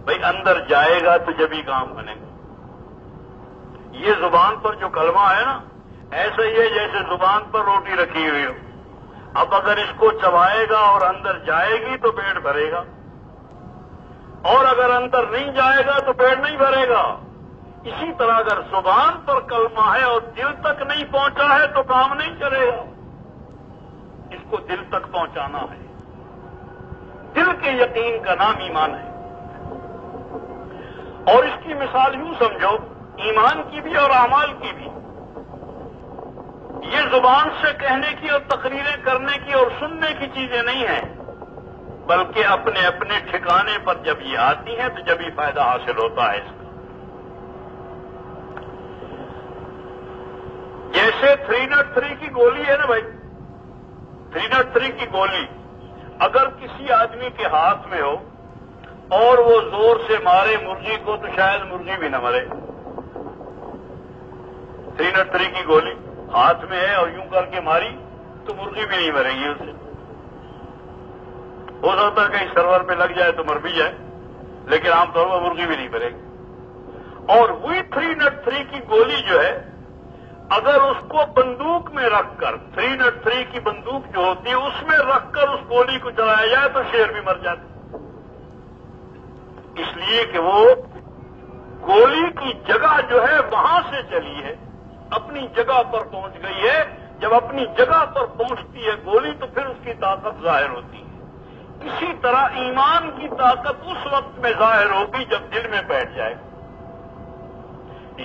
بھئی اندر جائے گا تو جب ہی کام بنے گا. یہ زبان پر جو کلمہ ہے نا، ایسا ہی ہے جیسے زبان پر روٹی رکھی ہوئی ہو. اب اگر اس کو چبائے گا اور اندر جائے گی تو پیٹ بھرے گا، اور اگر اندر نہیں جائے گا تو پیٹ نہیں بھرے گا. اسی طرح اگر زبان پر کلمہ ہے اور دل تک نہیں پہنچا ہے تو کام نہیں چلے گا. اس کو دل تک پہنچانا ہے. دل کے یقین کا نام ایمان ہے. اور اس کی مثال یوں سمجھو، ایمان کی بھی اور اعمال کی بھی. یہ زبان سے کہنے کی اور تقریریں کرنے کی اور سننے کی چیزیں نہیں ہیں، بلکہ اپنے اپنے ٹھکانے پر جب یہ آتی ہیں تو جب ہی فائدہ حاصل ہوتا ہے اس کا. جیسے 303 کی گولی ہے نا بھائی، 303 کی گولی اگر کسی آدمی کے ہاتھ میں ہو اور وہ زور سے مارے مرغی کو تو شاید مرغی بھی نہ مرے. 303 کی گولی ہاتھ میں ہے اور یوں کر کے ماری تو مرغی بھی نہیں مرے گی. اس سے ہو سکتا ہے کہیں سرور پہ لگ جائے تو مر بھی جائے، لیکن عام طور پر مرغی بھی نہیں مرے گی. اور وہی 303 کی گولی جو ہے، اگر اس کو بندوق میں رکھ کر، 303 کی بندوق جو ہوتی ہے اس میں رکھ کر اس گولی کو چلایا جائے تو شیر بھی مر جاتا. اس لیے کہ وہ گولی کی جگہ جو ہے وہاں سے چلی ہے، اپنی جگہ پر پہنچ گئی ہے. جب اپنی جگہ پر پہنچتی ہے گولی تو پھر اس کی طاقت ظاہر ہوتی ہے. اسی طرح ایمان کی طاقت اس وقت میں ظاہر ہوگی جب دل میں بیٹھ جائے گا.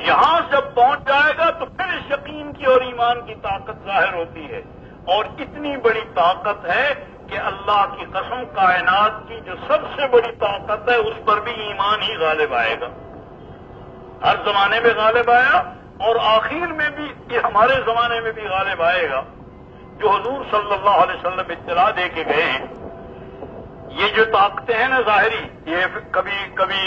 یہاں جب پہنچ جائے گا تو پھر اس یقین کی اور ایمان کی طاقت ظاہر ہوتی ہے. اور اتنی بڑی طاقت ہے کہ اللہ کی قسم کائنات کی جو سب سے بڑی طاقت ہے اس پر بھی ایمان ہی غالب آئے گا. ہر زمانے میں غالب آیا اور آخر میں بھی یہ ہمارے زمانے میں بھی غالب آئے گا. جو حضور صلی اللہ علیہ وسلم اطلاع دے کے گئے ہیں، یہ جو طاقتیں ہیں نا ظاہری، یہ کبھی کبھی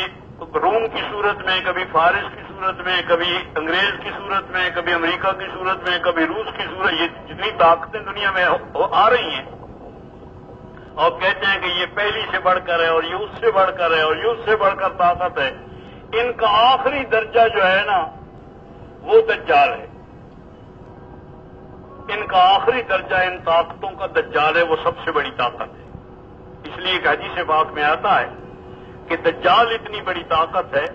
روم کی صورت میں، کبھی فارس کی صورت میں، کبھی انگریز کی صورت میں، کبھی امریکہ کی صورت میں، کبھی روس کی صورت، یہ جتنی طاقتیں دنیا میں آ رہی ہیں اور کہتے ہیں کہ یہ پہلی سے بڑھ کر ہے اور یہ اس سے بڑھ کر ہے اور یہ اس سے بڑھ کر طاقت ہے، ان کا آخری درجہ جو ہے نا وہ دجال ہے. ان کا آخری درجہ ان طاقتوں کا دجال ہے، وہ سب سے بڑی طاقت ہے. اس لیے ایک حدیث پاک میں آتا ہے کہ دجال اتنی بڑی طاقت ہے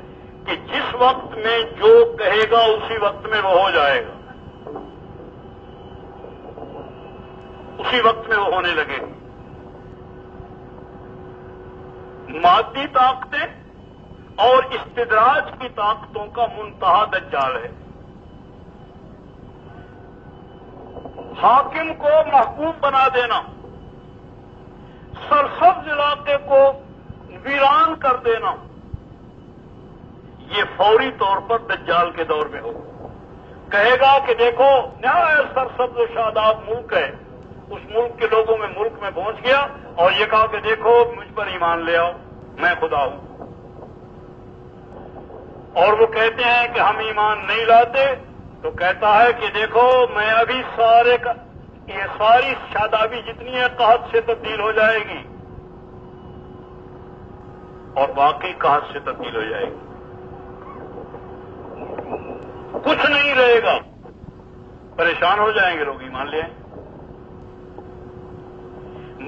کہ جس وقت میں جو کہے گا اسی وقت میں وہ ہو جائے گا، اسی وقت میں وہ ہونے لگے گا. مادی طاقتیں اور استدراج کی طاقتوں کا منتہا دجال ہے. حاکم کو محکوم بنا دینا، سرسبز علاقے کو ویران کر دینا، یہ فوری طور پر دجال کے دور میں ہوگا. کہے گا کہ دیکھو نہایت سرسبز و شاداب ملک ہے، اس ملک کے لوگوں میں ملک میں پہنچ گیا اور یہ کہا کہ دیکھو مجھ پر ایمان لے آؤ، میں خدا ہوں. اور وہ کہتے ہیں کہ ہم ایمان نہیں لاتے، تو کہتا ہے کہ دیکھو میں ابھی یہ ساری شادابی جتنی ہے قحط سے تبدیل ہو جائے گی. اور واقعی قحط سے تبدیل ہو جائے گی، کچھ نہیں رہے گا، پریشان ہو جائیں گے لوگ، ایمان لے آئیں.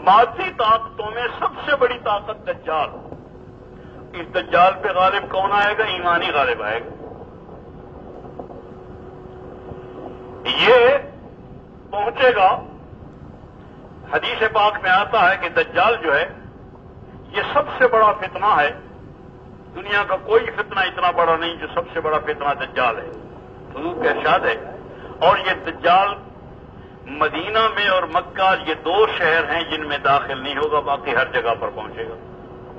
مادی طاقتوں میں سب سے بڑی طاقت دجال. اس دجال پہ غالب کون آئے گا؟ ایمانی غالب آئے گا. یہ پہنچے گا، حدیث پاک میں آتا ہے کہ دجال جو ہے یہ سب سے بڑا فتنہ ہے. دنیا کا کوئی فتنہ اتنا بڑا نہیں جو سب سے بڑا فتنہ دجال ہے. حضور کا ارشاد ہے. اور یہ دجال مدینہ میں اور مکہ یہ دو شہر ہیں جن میں داخل نہیں ہوگا، باقی ہر جگہ پر پہنچے گا.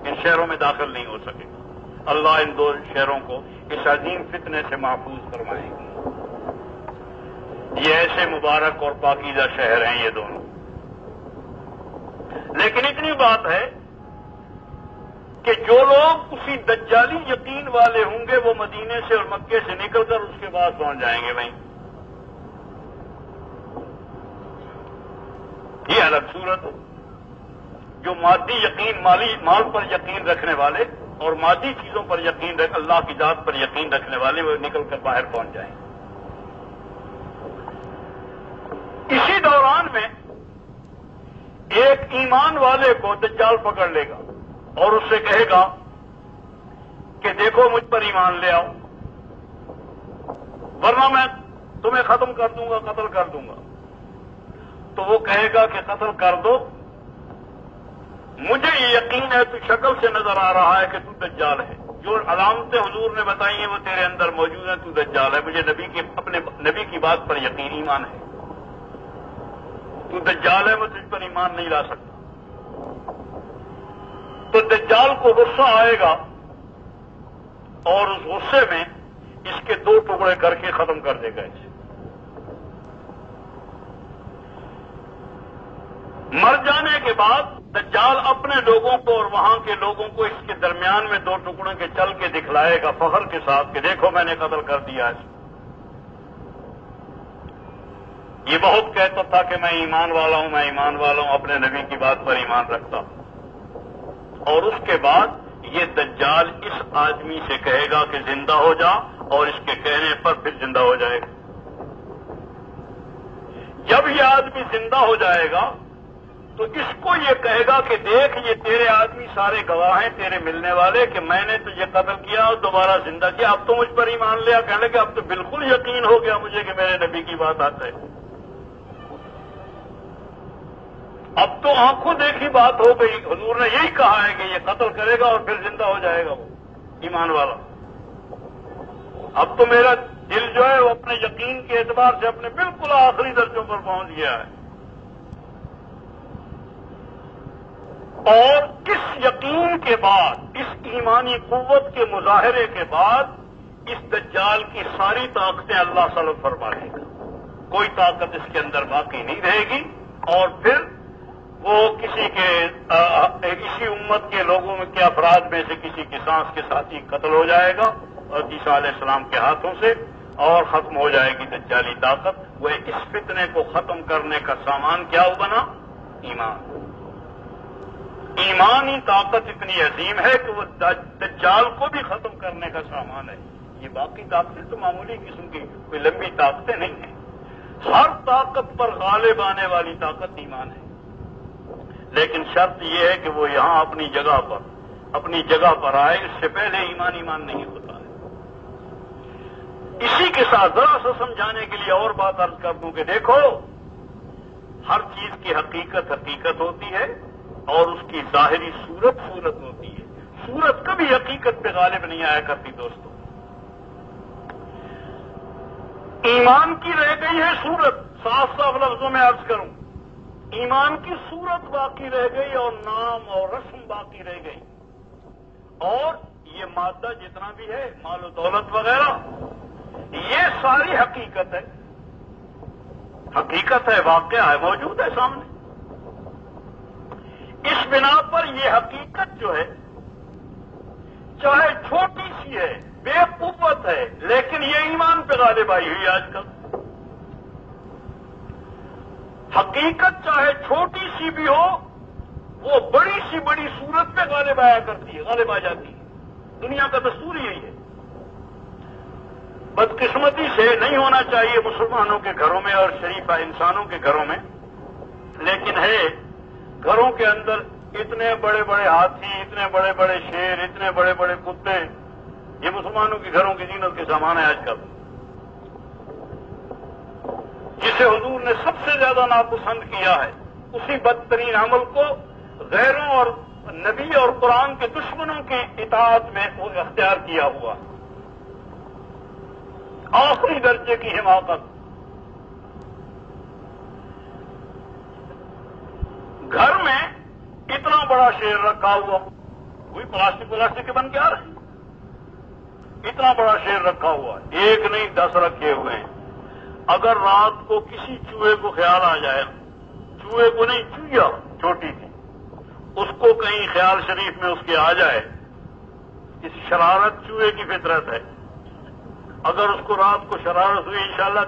ان شہروں میں داخل نہیں ہو سکے گا. اللہ ان دو شہروں کو اس عظیم فتنے سے محفوظ فرمائے گا. یہ ایسے مبارک اور پاکیزہ شہر ہیں یہ دونوں. لیکن اتنی بات ہے کہ جو لوگ اسی دجالی یقین والے ہوں گے وہ مدینے سے اور مکے سے نکل کر اس کے بعد پہنچ جائیں گے. بھائی الگ صورت جو مادی یقین مال پر یقین رکھنے والے اور مادی چیزوں پر یقین رکھ اللہ کی ذات پر یقین رکھنے والے وہ نکل کر باہر پہنچ جائیں گے۔ اسی دوران میں ایک ایمان والے کو دجال پکڑ لے گا اور اس سے کہے گا کہ دیکھو مجھ پر ایمان لے آؤ ورنہ میں تمہیں ختم کر دوں گا، قتل کر دوں گا۔ تو وہ کہے گا کہ قتل کر دو، مجھے یہ یقین ہے تو شکل سے نظر آ رہا ہے کہ تو دجال ہے، جو علامتیں حضور نے بتائی ہیں وہ تیرے اندر موجود ہیں، تو دجال ہے، مجھے اپنے نبی کی بات پر یقین ایمان ہے، تو دجال ہے، میں تجھ پر ایمان نہیں لا سکتا۔ تو دجال کو غصہ آئے گا اور اس غصے میں اس کے 2 ٹکڑے کر کے ختم کر دے گا اسے۔ مر جانے کے بعد دجال اپنے لوگوں کو اور وہاں کے لوگوں کو اس کے درمیان میں 2 ٹکڑوں کے چل کے دکھلائے گا فخر کے ساتھ کہ دیکھو میں نے قتل کر دیا ہے۔ یہ بہت کہتا تھا کہ میں ایمان والا ہوں، میں ایمان والا ہوں، اپنے نبی کی بات پر ایمان رکھتا ہوں۔ اور اس کے بعد یہ دجال اس آدمی سے کہے گا کہ زندہ ہو جا، اور اس کے کہنے پر پھر زندہ ہو جائے گا۔ جب یہ آدمی زندہ ہو جائے گا تو اس کو یہ کہے گا کہ دیکھ یہ تیرے آدمی سارے گواہ ہیں تیرے ملنے والے کہ میں نے تجھے قتل کیا اور دوبارہ زندہ کیا، اب تو مجھ پر ایمان لیا۔ کہنے لگے اب تو بالکل یقین ہو گیا مجھے کہ میرے نبی کی بات آتا ہے، اب تو آنکھوں دیکھی بات ہو گئی، حضور نے یہی کہا ہے کہ یہ قتل کرے گا اور پھر زندہ ہو جائے گا وہ ایمان والا۔ اب تو میرا دل جو ہے وہ اپنے یقین کے اعتبار سے اپنے بالکل آخری درجوں پر پہنچ گیا ہے۔ اور اس یقین کے بعد، اس ایمانی قوت کے مظاہرے کے بعد اس دجال کی ساری طاقتیں اللہ سلب فرما لے گا، کوئی طاقت اس کے اندر باقی نہیں رہے گی، اور پھر وہ کسی کے اسی امت کے لوگوں میں کے افراد میں سے کسی کی سانس کے ساتھ ہی قتل ہو جائے گا اور عیسیٰ علیہ السلام کے ہاتھوں سے، اور ختم ہو جائے گی دجالی طاقت۔ وہ اس فتنے کو ختم کرنے کا سامان کیا بنا؟ ایمان۔ ایمانی طاقت اتنی عظیم ہے کہ وہ دجال کو بھی ختم کرنے کا سامان ہے۔ یہ باقی طاقتیں تو معمولی قسم کی کوئی لمبی طاقتیں نہیں ہیں، ہر طاقت پر غالب آنے والی طاقت ایمان ہے، لیکن شرط یہ ہے کہ وہ یہاں اپنی جگہ پر آئے، اس سے پہلے ایمان نہیں ہوتا ہے۔ اسی کے ساتھ ذرا سا سمجھانے کے لیے اور بات عرض کر دوں کہ دیکھو ہر چیز کی حقیقت ہوتی ہے اور اس کی ظاہری صورت ہوتی ہے، صورت کبھی حقیقت پہ غالب نہیں آیا کرتی دوستو۔ ایمان کی رہ گئی ہے صورت، صاف لفظوں میں عرض کروں، ایمان کی صورت باقی رہ گئی اور نام اور رسم باقی رہ گئی، اور یہ مادہ جتنا بھی ہے مال و دولت وغیرہ یہ ساری حقیقت ہے، واقعہ ہے، موجود ہے سامنے۔ اس بنا پر یہ حقیقت جو ہے چاہے چھوٹی سی ہے، بے قوت ہے، لیکن یہ ایمان پہ غالب آئی ہوئی آج کل۔ حقیقت چاہے چھوٹی سی بھی ہو وہ بڑی سی بڑی صورت پہ غالب آ جاتی ہے، دنیا کا دستور یہی ہے۔ بدقسمتی سے نہیں ہونا چاہیے مسلمانوں کے گھروں میں اور شریف انسانوں کے گھروں میں، لیکن ہے گھروں کے اندر اتنے بڑے بڑے ہاتھی، اتنے بڑے بڑے شیر، اتنے بڑے بڑے کتے، یہ مسلمانوں کے گھروں کی زینت کے سامان ہے آج کل۔ جسے حضور نے سب سے زیادہ ناپسند کیا ہے اسی بدترین عمل کو غیروں اور نبی اور قرآن کے دشمنوں کی اطاعت میں وہ اختیار کیا ہوا، آخری درجے کی حماقت۔ گھر میں اتنا بڑا شیر رکھا ہوا، وہی پلاسٹک کے بن کے آ رہے ہیں، اتنا بڑا شیر رکھا ہوا، ایک نہیں 10 رکھے ہوئے ہیں۔ اگر رات کو کسی چوہے کو خیال آ جائے، چوہے کو نہیں چوہیا چھوٹی تھی، اس کو کہیں خیال شریف میں اس کے آ جائے، اس شرارت چوہے کی فطرت ہے، اگر اس کو رات کو شرارت ہوئی انشاءاللہ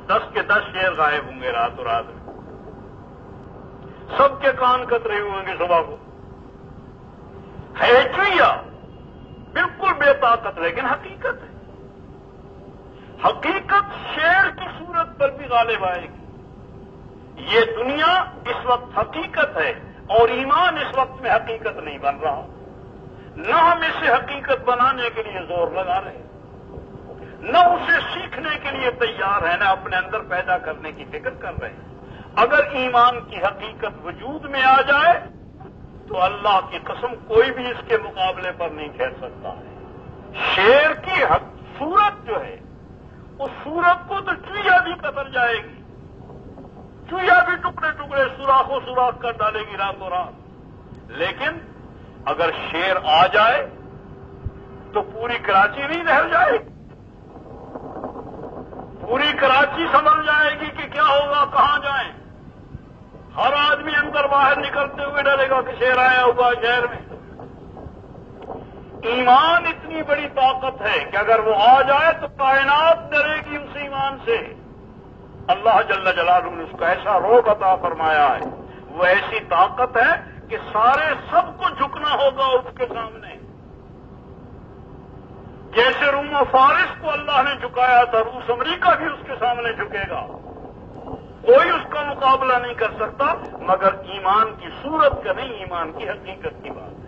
10 کے 10 شیر غائب ہوں گے رات میں، سب کے کان کترے ہوئے ہوں گے صبح کو۔ ہے چوہیا بالکل بے طاقت، لیکن حقیقت ہے۔ حقیقت شیر کی صورت پر بھی غالب آئے گی۔ یہ دنیا اس وقت حقیقت ہے اور ایمان اس وقت میں حقیقت نہیں بن رہا، نہ ہم اسے حقیقت بنانے کے لیے زور لگا رہے ہیں، نہ اسے سیکھنے کے لیے تیار ہیں، نہ اپنے اندر پیدا کرنے کی فکر کر رہے ہیں۔ اگر ایمان کی حقیقت وجود میں آ جائے تو اللہ کی قسم کوئی بھی اس کے مقابلے پر نہیں ٹھہر سکتا ہے۔ شیر کی صورت جو ہے اس صورت کو تو چویا بھی کتر جائے گی، چویا بھی ٹکڑے ٹکڑے سوراخوں سوراخ کر ڈالے گی راتوں رات، لیکن اگر شیر آ جائے تو پوری کراچی نہیں رہ جائے گی، پوری کراچی سمجھ جائے گی کہ کیا ہوگا، کہاں جائیں۔ ہر آدمی اندر باہر نکلتے ہوئے ڈرے گا کہ شیر آیا ہوا شہر میں۔ ایمان اتنی بڑی طاقت ہے کہ اگر وہ آ جائے تو کائنات ڈرے گی اس ایمان سے۔ اللہ جل جلالہ نے اس کو ایسا روب عطا فرمایا ہے، وہ ایسی طاقت ہے کہ سارے سب کو جھکنا ہوگا اس کے سامنے۔ جیسے روم و فارس کو اللہ نے جھکایا تھا، روس امریکہ بھی اس کے سامنے جھکے گا، کوئی اس کا مقابلہ نہیں کر سکتا، مگر ایمان کی صورت کا نہیں، ایمان کی حقیقت کی بات ہے۔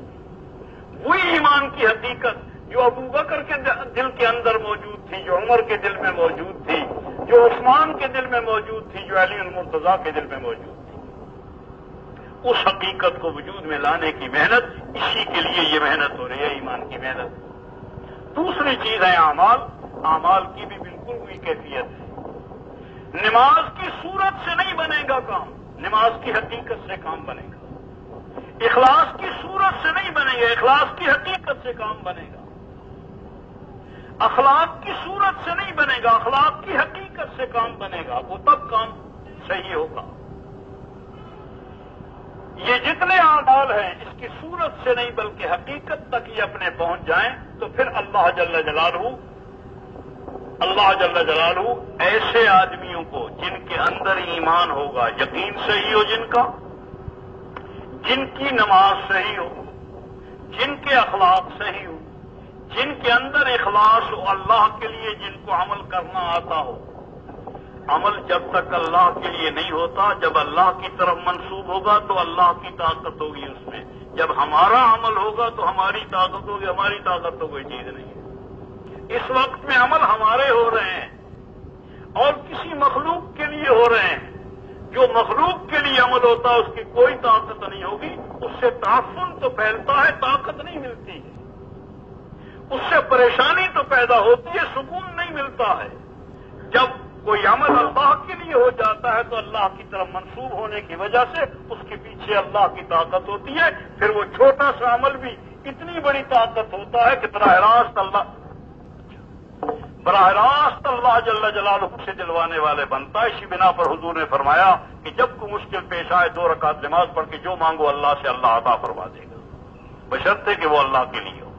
وہی ایمان کی حقیقت جو ابو بکر کے دل کے اندر موجود تھی، جو عمر کے دل میں موجود تھی، جو عثمان کے دل میں موجود تھی، جو علی المرتضیٰ کے دل میں موجود تھی، اس حقیقت کو وجود میں لانے کی محنت، اسی کے لیے یہ محنت ہو رہی ہے، ایمان کی محنت۔ دوسری چیز ہے اعمال۔ اعمال کی بھی بالکل وہی کیفیت ہے۔ نماز کی صورت سے نہیں بنے گا کام، نماز کی حقیقت سے کام بنے گا۔ اخلاص کی صورت سے نہیں بنے گا، اخلاص کی حقیقت سے کام بنے گا۔ اخلاق کی صورت سے نہیں بنے گا، اخلاق کی حقیقت سے کام بنے گا، وہ تب کام صحیح ہوگا۔ یہ جتنے اعمال ہیں اس کی صورت سے نہیں بلکہ حقیقت تک یہ اپنے پہنچ جائیں تو پھر اللہ جل جلالہ ایسے آدمیوں کو جن کے اندر ایمان ہوگا، یقین صحیح ہو جن کا، جن کی نماز صحیح ہو، جن کے اخلاق صحیح ہو، جن کے اندر اخلاص ہو، اللہ کے لیے جن کو عمل کرنا آتا ہو۔ عمل جب تک اللہ کے لیے نہیں ہوتا، جب اللہ کی طرف منسوب ہوگا تو اللہ کی طاقت ہوگی اس میں، جب ہمارا عمل ہوگا تو ہماری طاقت ہوگی، ہماری طاقت تو کوئی چیز نہیں ہے۔ اس وقت میں عمل ہمارے ہو رہے ہیں اور کسی مخلوق کے لیے ہو رہے ہیں۔ جو مخلوق کے لیے عمل ہوتا ہے اس کی کوئی طاقت نہیں ہوگی، اس سے تعفن تو پھیلتا ہے، طاقت نہیں ملتی ہے، اس سے پریشانی تو پیدا ہوتی ہے، سکون نہیں ملتا ہے۔ جب کوئی عمل اللہ کے لیے ہو جاتا ہے تو اللہ کی طرف منسوب ہونے کی وجہ سے اس کے پیچھے اللہ کی طاقت ہوتی ہے، پھر وہ چھوٹا سا عمل بھی اتنی بڑی طاقت ہوتا ہے کہ براہ راست اللہ جل جلالہ سے دلوانے والے بنتا ہے۔ اسی بنا پر حضور نے فرمایا کہ جب کوئی مشکل پیش آئے 2 رکعت نماز پڑھ کے جو مانگو اللہ سے اللہ عطا فرما دے گا، بشرطے کہ وہ اللہ کے لیے ہو۔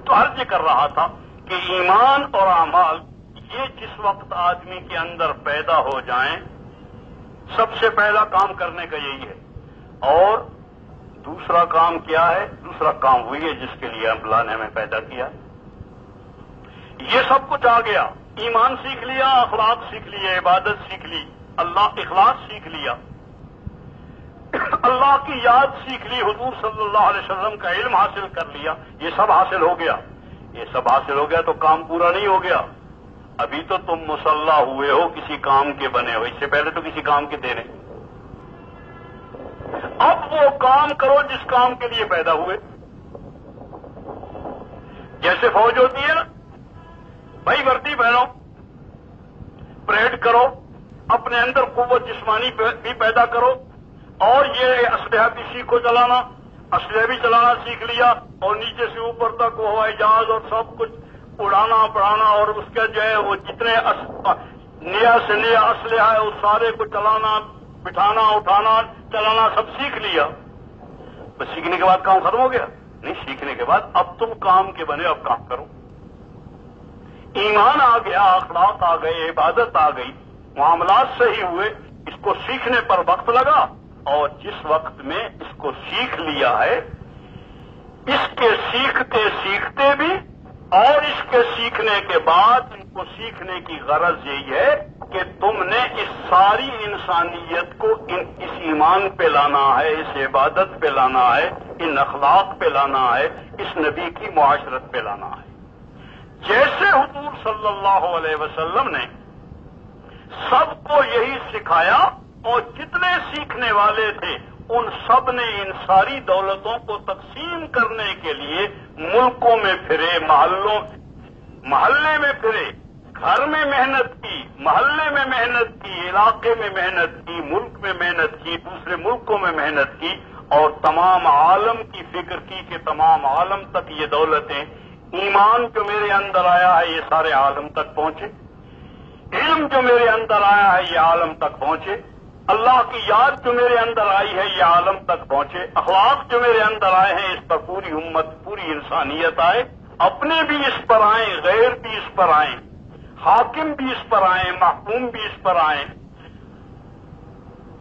تو عرض یہ کر رہا تھا کہ ایمان اور اعمال یہ جس وقت آدمی کے اندر پیدا ہو جائیں، سب سے پہلا کام کرنے کا یہی ہے۔ اور دوسرا کام کیا ہے؟ دوسرا کام وہی ہے جس کے لیے اللہ نے ہمیں پیدا کیا۔ یہ سب کچھ آ گیا، ایمان سیکھ لیا، اخلاق سیکھ لیے، عبادت سیکھ لی، اللہ اخلاص سیکھ لیا، اللہ کی یاد سیکھ لی، حضور صلی اللہ علیہ وسلم کا علم حاصل کر لیا، یہ سب حاصل ہو گیا۔ یہ سب حاصل ہو گیا تو کام پورا نہیں ہو گیا، ابھی تو تم مسلح ہوئے ہو، کسی کام کے بنے ہو، اس سے پہلے تو کسی کام کے تھے نہیں۔ اب وہ کام کرو جس کام کے لیے پیدا ہوئے۔ جیسے فوج ہوتی ہے نا، بھائی وردی پہنو، پریڈ کرو، اپنے اندر قوت جسمانی بھی پیدا کرو، اور یہ اسلحہ بھی سیکھو چلانا، اسلحہ بھی چلانا سیکھ لیا، اور نیچے سے اوپر تک وہ ہوائی جہاز اور سب کچھ اڑانا پڑھانا، اور اس کے جو ہے وہ جتنے نیا سے نیا اسلحہ ہے اس سارے کو چلانا، بٹھانا، اٹھانا، چلانا سب سیکھ لیا۔ بس سیکھنے کے بعد کام ختم ہو گیا؟ نہیں، سیکھنے کے بعد اب تم کام کے بنے، اب کام کرو۔ ایمان آ گیا، اخلاق آ گئے، عبادت آ گئی، معاملات صحیح ہوئے، اس کو سیکھنے پر وقت لگا، اور جس وقت میں اس کو سیکھ لیا ہے اس کے سیکھتے سیکھتے بھی اور اس کے سیکھنے کے بعد ان کو سیکھنے کی غرض یہی ہے کہ تم نے اس ساری انسانیت کو اس ایمان پہ لانا ہے، اس عبادت پہ لانا ہے، ان اخلاق پہ لانا ہے، اس نبی کی معاشرت پہ لانا ہے۔ جیسے حضور صلی اللہ علیہ وسلم نے سب کو یہی سکھایا اور جتنے سیکھنے والے تھے ان سب نے ان ساری دولتوں کو تقسیم کرنے کے لیے ملکوں میں پھرے، محلے میں پھرے، گھر میں محنت کی، محلے میں محنت کی، علاقے میں محنت کی، ملک میں محنت کی، دوسرے ملکوں میں محنت کی، اور تمام عالم کی فکر کی کہ تمام عالم تک یہ دولتیں، ایمان جو میرے اندر آیا ہے یہ سارے عالم تک پہنچے، علم جو میرے اندر آیا ہے یہ عالم تک پہنچے، اللہ کی یاد جو میرے اندر آئی ہے یہ عالم تک پہنچے، اخلاق جو میرے اندر آئے ہیں اس پر پوری امت، پوری انسانیت آئے، اپنے بھی اس پر آئیں، غیر بھی اس پر آئیں، حاکم بھی اس پر آئیں، محکوم بھی اس پر آئیں،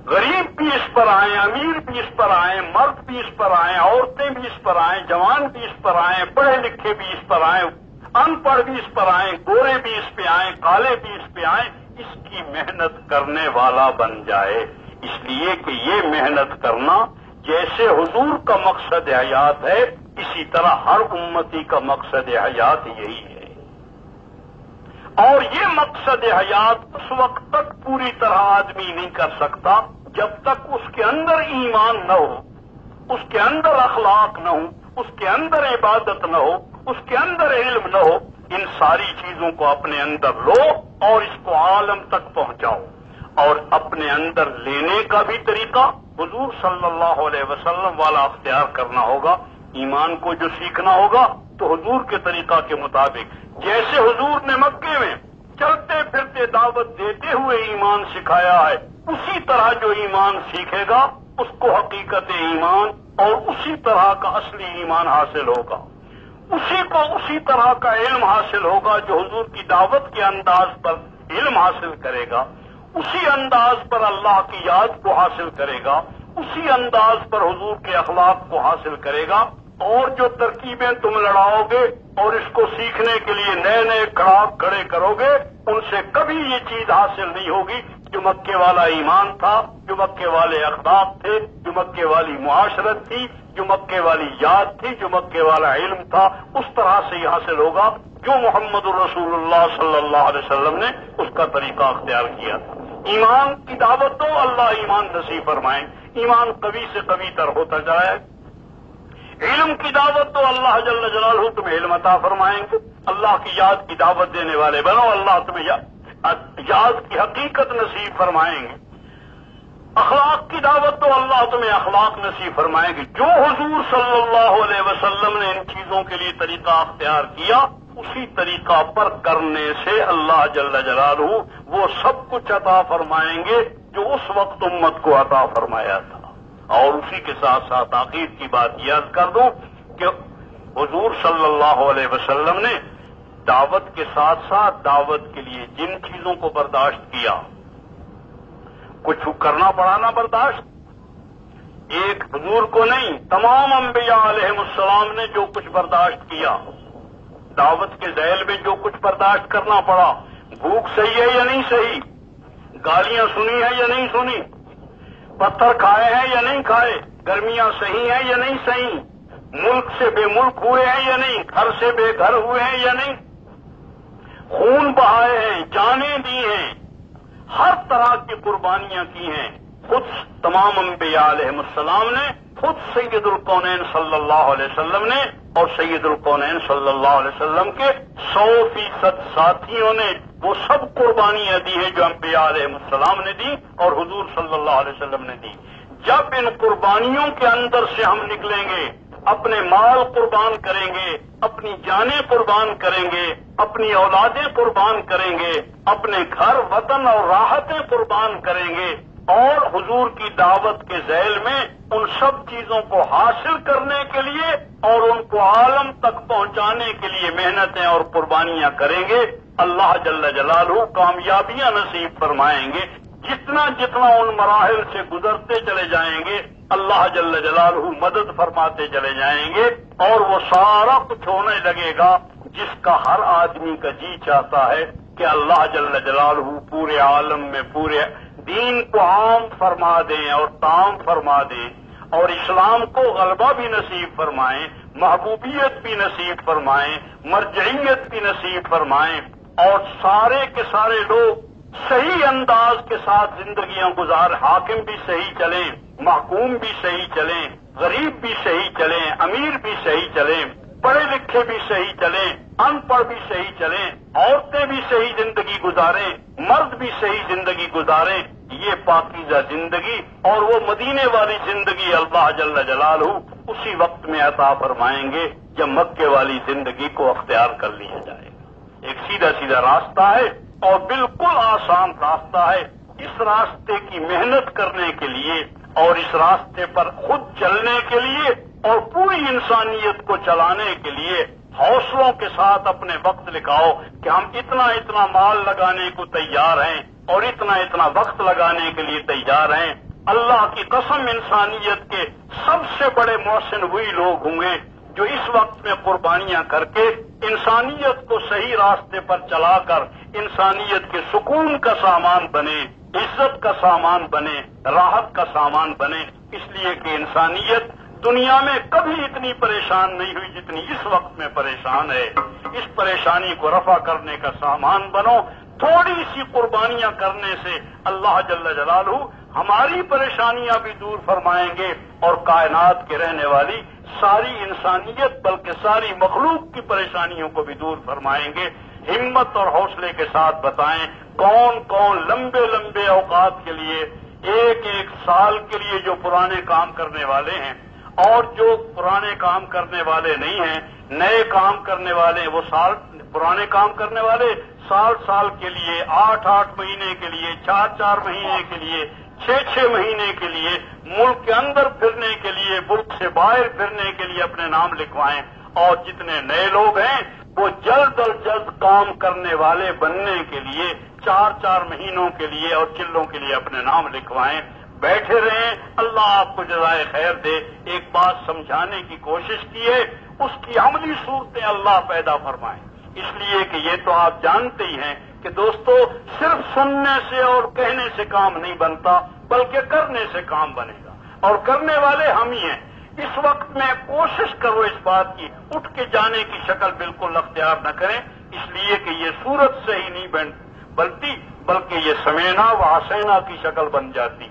غریب بھی اس پر آئیں، امیر بھی اس پر آئیں، مرد بھی اس پر آئیں، عورتیں بھی اس پر آئیں، جوان بھی اس پر آئیں، پڑھے لکھے بھی اس پر آئیں، ان پڑھ بھی اس پر آئیں، گورے بھی اس پہ آئیں، کالے بھی اس پہ آئیں، اس کی محنت کرنے والا بن جائے۔ اس لیے کہ یہ محنت کرنا جیسے حضور کا مقصد حیات ہے اسی طرح ہر امتی کا مقصد حیات یہی ہے، اور یہ مقصد حیات اس وقت تک پوری طرح آدمی نہیں کر سکتا جب تک اس کے اندر ایمان نہ ہو، اس کے اندر اخلاق نہ ہو، اس کے اندر عبادت نہ ہو، اس کے اندر علم نہ ہو۔ ان ساری چیزوں کو اپنے اندر لو اور اس کو عالم تک پہنچاؤ، اور اپنے اندر لینے کا بھی طریقہ حضور صلی اللہ علیہ وسلم والا اختیار کرنا ہوگا۔ ایمان کو جو سیکھنا ہوگا تو حضور کے طریقہ کے مطابق، جیسے حضور نے مکے میں چلتے پھرتے دعوت دیتے ہوئے ایمان سکھایا ہے، اسی طرح جو ایمان سیکھے گا اس کو حقیقت ایمان اور اسی طرح کا اصلی ایمان حاصل ہوگا، اسی کو اسی طرح کا علم حاصل ہوگا جو حضور کی دعوت کے انداز پر علم حاصل کرے گا، اسی انداز پر اللہ کی یاد کو حاصل کرے گا، اسی انداز پر حضور کے اخلاق کو حاصل کرے گا، اور جو ترکیبیں تم لڑاؤ گے اور اس کو سیکھنے کے لیے نئے نئے کڑاپ کھڑے کرو گے، ان سے کبھی یہ چیز حاصل نہیں ہوگی جو مکے والا ایمان تھا، جو مکے والے اخلاق تھے، جو مکے والی معاشرت تھی، جو مکے والی یاد تھی، جو مکے والا علم تھا، اس طرح سے ہی حاصل ہوگا جو محمد الرسول اللہ صلی اللہ علیہ وسلم نے اس کا طریقہ اختیار کیا تھا۔ ایمان کی دعوت دو، اللہ ایمان نصیب فرمائیں، ایمان قوی سے قوی تر ہوتا جائے۔ علم کی دعوت دو، اللہ جل جلالہ تمہیں علم عطا فرمائیں گے، اللہ کی یاد کی دعوت دینے والے بنو، اللہ تمہیں یاد کی حقیقت نصیب فرمائیں گے۔ اخلاق کی دعوت تو اللہ تمہیں اخلاق نصیب فرمائیں گے۔ جو حضور صلی اللہ علیہ وسلم نے ان چیزوں کے لیے طریقہ اختیار کیا اسی طریقہ پر کرنے سے اللہ جل جلالہ وہ سب کچھ عطا فرمائیں گے جو اس وقت امت کو عطا فرمایا تھا۔ اور اسی کے ساتھ ساتھ آخر کی بات یاد کر دوں کہ حضور صلی اللہ علیہ وسلم نے دعوت کے ساتھ ساتھ دعوت کے لیے جن چیزوں کو برداشت کیا، کچھ کرنا پڑا نا برداشت، ایک حضور کو نہیں تمام انبیاء علیہ السلام نے جو کچھ برداشت کیا، دعوت کے ذیل میں جو کچھ برداشت کرنا پڑا، بھوک صحیح ہے یا نہیں صحیح، گالیاں سنی ہے یا نہیں سنی، پتھر کھائے ہیں یا نہیں کھائے، گرمیاں صحیح ہیں یا نہیں صحیح، ملک سے بے ملک ہوئے ہیں یا نہیں، گھر سے بے گھر ہوئے ہیں یا نہیں، خون بہائے ہیں، جانیں دی ہیں، ہر طرح کی قربانیاں کی ہیں، خود تمام انبیاء علیہ السلام نے، خود سید الکونین صلی اللہ علیہ وسلم نے اور سید الکونین صلی اللہ علیہ وسلم کے 100% ساتھیوں نے وہ سب قربانیاں دی ہیں جو انبیاء علیہ السلام نے دی اور حضور صلی اللہ علیہ وسلم نے دی۔ جب ان قربانیوں کے اندر سے ہم نکلیں گے، اپنے مال قربان کریں گے، اپنی جانیں قربان کریں گے، اپنی اولادیں قربان کریں گے، اپنے گھر وطن اور راحتیں قربان کریں گے، اور حضور کی دعوت کے ذیل میں ان سب چیزوں کو حاصل کرنے کے لیے اور ان کو عالم تک پہنچانے کے لیے محنتیں اور قربانیاں کریں گے، اللہ جل جلالہ کامیابیاں نصیب فرمائیں گے۔ جتنا جتنا ان مراحل سے گزرتے چلے جائیں گے اللہ جل جلالہ مدد فرماتے چلے جائیں گے اور وہ سارا کچھ ہونے لگے گا جس کا ہر آدمی کا جی چاہتا ہے کہ اللہ جل جلالہ پورے عالم میں پورے دین کو عام فرما دیں اور تام فرما دیں اور اسلام کو غلبہ بھی نصیب فرمائیں، محبوبیت بھی نصیب فرمائیں، مرجعیت بھی نصیب فرمائیں اور سارے کے سارے لوگ صحیح انداز کے ساتھ زندگیاں گزار، حاکم بھی صحیح چلیں، محکوم بھی صحیح چلیں، غریب بھی صحیح چلیں، امیر بھی صحیح چلیں، پڑھے لکھے بھی صحیح چلیں، ان پڑھ بھی صحیح چلیں، عورتیں بھی صحیح زندگی گزاریں، مرد بھی صحیح زندگی گزاریں، یہ پاکیزہ زندگی اور وہ مدینے والی زندگی اللہ جل جلالہ اسی وقت میں عطا فرمائیں گے جب مکے والی زندگی کو اختیار کر لیا جائے گا۔ ایک سیدھا سیدھا راستہ ہے اور بالکل آسان راستہ ہے۔ اس راستے کی محنت کرنے کے لیے اور اس راستے پر خود چلنے کے لیے اور پوری انسانیت کو چلانے کے لیے حوصلوں کے ساتھ اپنے وقت لگاؤ کہ ہم اتنا اتنا مال لگانے کو تیار ہیں اور اتنا اتنا وقت لگانے کے لیے تیار ہیں۔ اللہ کی قسم انسانیت کے سب سے بڑے محسن وہی لوگ ہوں گے جو اس وقت میں قربانیاں کر کے انسانیت کو صحیح راستے پر چلا کر انسانیت کے سکون کا سامان بنے، عزت کا سامان بنے، راحت کا سامان بنے، اس لیے کہ انسانیت دنیا میں کبھی اتنی پریشان نہیں ہوئی جتنی اس وقت میں پریشان ہے۔ اس پریشانی کو رفع کرنے کا سامان بنو۔ تھوڑی سی قربانیاں کرنے سے اللہ جل جلالہ ہماری پریشانیاں بھی دور فرمائیں گے اور کائنات کے رہنے والی ساری انسانیت بلکہ ساری مخلوق کی پریشانیوں کو بھی دور فرمائیں گے۔ ہمت اور حوصلے کے ساتھ بتائیں کون کون لمبے لمبے اوقات کے لیے ایک ایک سال کے لیے جو پرانے کام کرنے والے ہیں اور جو پرانے کام کرنے والے نہیں ہیں، نئے کام کرنے والے، وہ پرانے کام کرنے والے سال کے لیے، 8 مہینے کے لیے، 4 مہینے کے لیے، 6 مہینے کے لیے، ملک کے اندر پھرنے کے لیے، ملک سے باہر پھرنے کے لیے اپنے نام لکھوائیں اور جتنے نئے لوگ ہیں وہ جلد از جلد کام کرنے والے بننے کے لیے 4 مہینوں کے لیے اور چلوں کے لیے اپنے نام لکھوائیں۔ بیٹھے رہیں، اللہ آپ کو جزائے خیر دے۔ ایک بات سمجھانے کی کوشش کی ہے، اس کی عملی صورتیں اللہ پیدا فرمائیں، اس لیے کہ یہ تو آپ جانتے ہی ہیں کہ دوستو صرف سننے سے اور کہنے سے کام نہیں بنتا بلکہ کرنے سے کام بنے گا اور کرنے والے ہم ہی ہیں۔ اس وقت میں کوشش کرو اس بات کی، اٹھ کے جانے کی شکل بالکل اختیار نہ کریں، اس لیے کہ یہ صورت صحیح نہیں بنتی بلکہ یہ سمینا و حسینا کی شکل بن جاتی،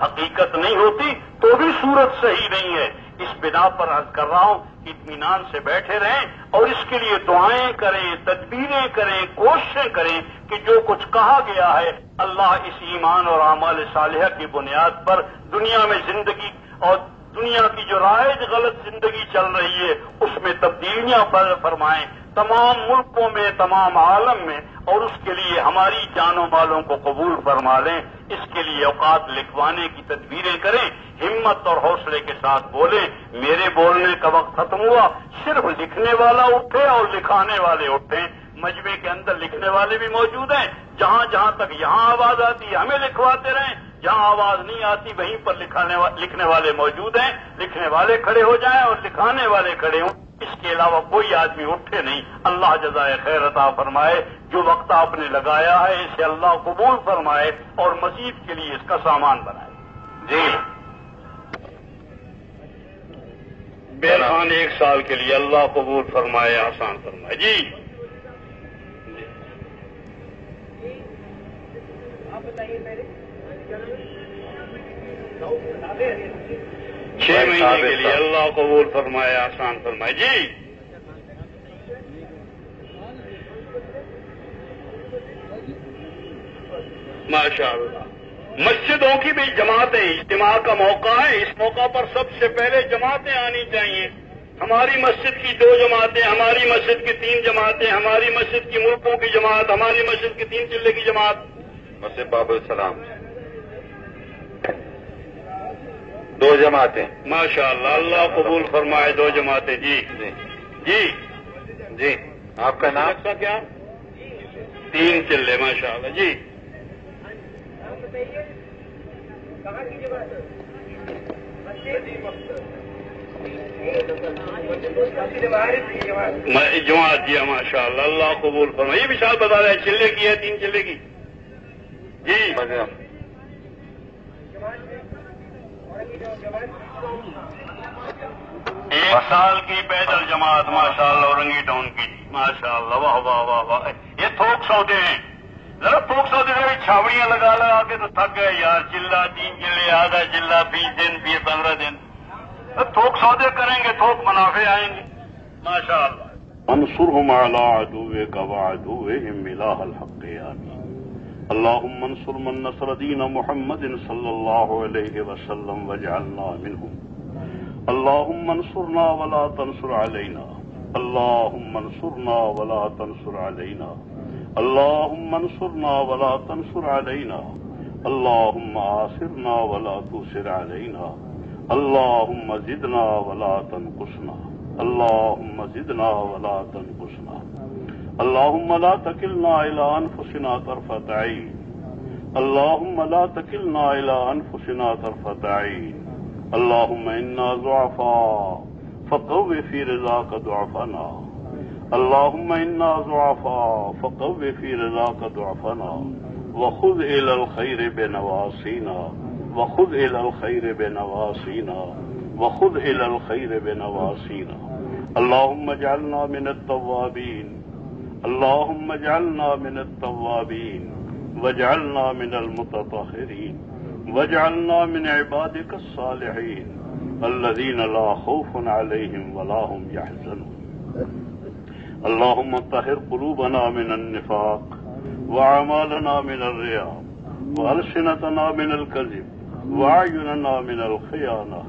حقیقت نہیں ہوتی تو بھی صورت صحیح نہیں ہے۔ اس بنا پر عرض کر رہا ہوں اطمینان سے بیٹھے رہیں اور اس کے لیے دعائیں کریں، تدبیریں کریں، کوششیں کریں کہ جو کچھ کہا گیا ہے اللہ اس ایمان اور اعمال صالحہ کی بنیاد پر دنیا میں زندگی اور دنیا کی جو رائج غلط زندگی چل رہی ہے اس میں تبدیلیاں فرمائیں تمام ملکوں میں، تمام عالم میں، اور اس کے لیے ہماری جان و مالوں کو قبول فرما لیں۔ اس کے لیے اوقات لکھوانے کی تدبیریں کریں، ہمت اور حوصلے کے ساتھ بولیں۔ میرے بولنے کا وقت ختم ہوا، صرف لکھنے والا اٹھے اور لکھانے والے اٹھیں۔ مجمع کے اندر لکھنے والے بھی موجود ہیں، جہاں جہاں تک یہاں آواز آتی ہے ہمیں لکھواتے رہیں، جہاں آواز نہیں آتی وہیں پر لکھنے والے موجود ہیں، لکھنے والے کھڑے ہو جائیں اور لکھانے والے کھڑے ہوں۔ اس کے علاوہ کوئی آدمی اٹھے نہیں۔ اللہ جزائے خیر عطا فرمائے، جو وقت آپ نے لگایا ہے اسے اللہ قبول فرمائے اور مزید کے لیے اس کا سامان بنائے۔ جی بہرحال 1 سال کے لیے اللہ قبول فرمائے، آسان فرمائے۔ جی آپ بتائیے پہلے 6 مہینے کے لیے اللہ قبول فرمائے، آسان فرمائے۔ جی ماشاء اللہ۔ مسجدوں کی بھی جماعتیں، اجتماع کا موقع ہے، اس موقع پر سب سے پہلے جماعتیں آنی چاہیے۔ ہماری مسجد کی 2 جماعتیں، ہماری مسجد کی 3 جماعتیں، ہماری مسجد کی ملکوں کی جماعت، ہماری مسجد کی 3 چلے کی جماعت، مسجد باب السلام 2 جماعتیں۔ ماشاء اللہ، اللہ قبول فرمائے 2 جماعتیں۔ جی جی جی آپ کا نام کیا؟ 3 چلے، ماشاء اللہ۔ جی جماعت جی ماشاء اللہ، اللہ قبول فرمائے. یہ مثال بتا رہے ہیں چلے کی ہے، 3 چلے کی جی. ایک سال کی پیدل جماعت ماشاء اللہ اورنگی ٹاؤن کی ماشاء اللہ. واہ واہ واہ واہ. یہ تھوک سودے ہیں، ذرا تھوک سودے سے چھاوڑیاں لگا لگا کے تو تھک گئے یار. چلہ 3 چلے، آدھا چلہ 20 دن 15 دن تھوک سودے کریں گے، تھوک منافع آئیں گے ماشاء اللہ. انصرهم على عدوك وعدوهم إله الحق آمين. اللهم انصر من نصر دين محمد صلى الله عليه وسلم واجعلنا منهم. اللهم انصرنا ولا تنصر علينا. اللهم انصرنا ولا تنصر علينا. اللهم انصرنا ولا تنصر علينا. اللهم آثرنا ولا تؤثر علينا. اللهم زدنا ولا تنقصنا. اللهم زدنا ولا تنقصنا. اللهم لا تكلنا إلى أنفسنا طرفة عين. اللهم لا تكلنا إلى أنفسنا طرفة عين. اللهم إنا ضعفاء فقو في رضاك ضعفنا. اللهم إنا ضعفاء فقو في رضاك ضعفنا. وخذ إلى الخير بنواصينا. وخذ إلى الخير بنواصينا. وخذ إلى الخير بنواصينا. اللهم اجعلنا من التوابين. اللهم اجعلنا من التوابين واجعلنا من المتطهرين واجعلنا من عبادك الصالحين الذين لا خوف عليهم ولا هم يحزنون. اللهم طهر قلوبنا من النفاق وأعمالنا من الرياء وألسنتنا من الكذب وأعيننا من الخيانة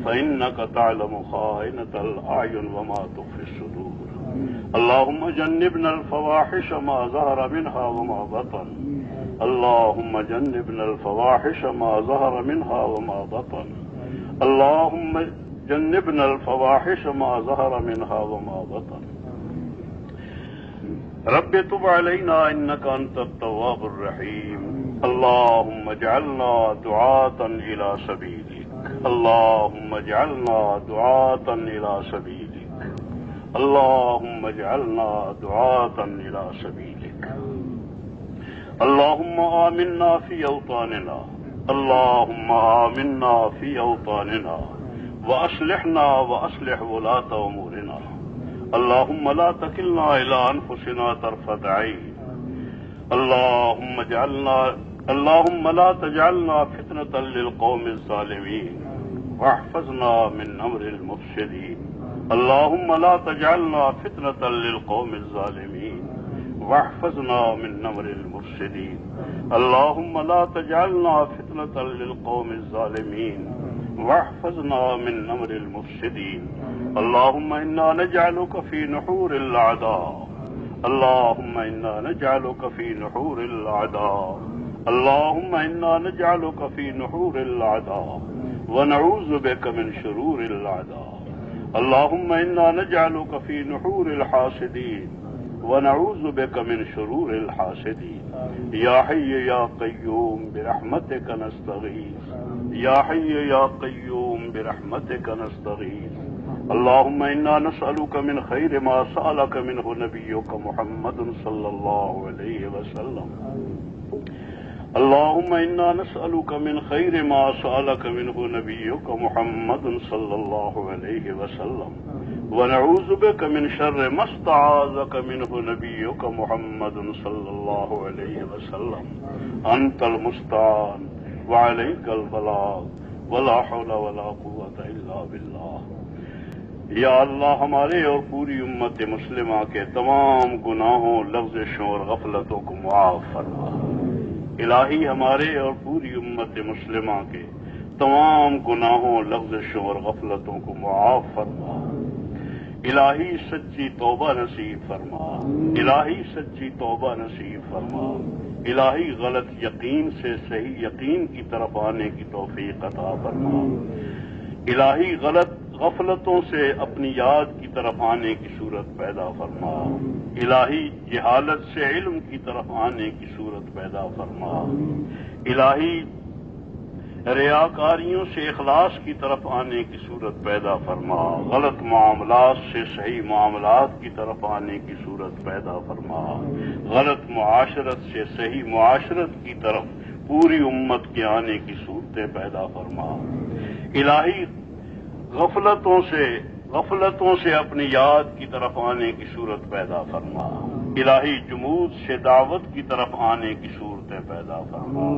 فإنك تعلم خائنة الأعين وما تخفي الصدور. اللهم جنبنا الفواحش ما ظهر منها وما بطن. اللهم جنبنا الفواحش ما ظهر منها وما بطن. اللهم جنبنا الفواحش ما ظهر منها وما بطن. رب تب علينا إنك أنت التواب الرحيم. اللهم اجعلنا دعاة إلى سبيلك. اللهم اجعلنا دعاة إلى سبيلك. اللهم اجعلنا دعاة إلى سبيلك. اللهم آمنا في أوطاننا. اللهم آمنا في أوطاننا وأصلحنا وأصلح ولاة أمورنا. اللهم لا تكلنا إلى أنفسنا طرفة عين. اللهم لا تجعلنا فتنة للقوم الظالمين واحفظنا من أمر المفسدين. اللهم لا تجعلنا فتنة للقوم الظالمين واحفظنا من أمر المفسدين. اللهم لا تجعلنا فتنة للقوم الظالمين واحفظنا من أمر المفسدين. اللهم إنا نجعلك في نحور الأعداء. اللهم إنا نجعلك في نحور الأعداء. اللهم إنا نجعلك في نحور الأعداء ونعوذ بك من شرور الأعداء. اللهم إنا نجعلك في نحور الحاسدين ونعوذ بك من شرور الحاسدين. يا حي يا قيوم برحمتك نستغيث. يا حي يا قيوم برحمتك نستغيث. اللهم إنا نسألك من خير ما سألك منه نبيك محمد صلى الله عليه وسلم. اللهم إنا نسألك من خير ما سألك منه نبيك محمد صلى الله عليه وسلم ونعوذ بك من شر ما استعاذك منه نبيك محمد صلى الله عليه وسلم. أنت المستعان وعليك البلاغ ولا حول ولا قوة إلا بالله. یا اللہ ہمارے اور پوری امت مسلمہ کے تمام گناہوں، لغزشوں اور غفلتوں کو معاف فرما. الہی ہمارے اور پوری امت مسلمہ کے تمام گناہوں، لغزشوں اور غفلتوں کو معاف فرما. الہی سچی توبہ نصیب فرما. الہی سچی توبہ نصیب فرما. الہی غلط یقین سے صحیح یقین کی طرف آنے کی توفیق عطا فرما. الہی غفلتوں سے اپنی یاد کی طرف آنے کی صورت پیدا فرما. الہی جہالت سے علم کی طرف آنے کی صورت پیدا فرما. الہی ریاکاریوں سے اخلاص کی طرف آنے کی صورت پیدا فرما، غلط معاملات سے صحیح معاملات کی طرف آنے کی صورت پیدا فرما، غلط معاشرت سے صحیح معاشرت کی طرف پوری امت کے آنے کی صورتیں پیدا فرما۔ الہی غفلتوں سے اپنی یاد کی طرف آنے کی صورت پیدا فرما، الہی جمود سے دعوت کی طرف آنے کی صورتیں پیدا فرما،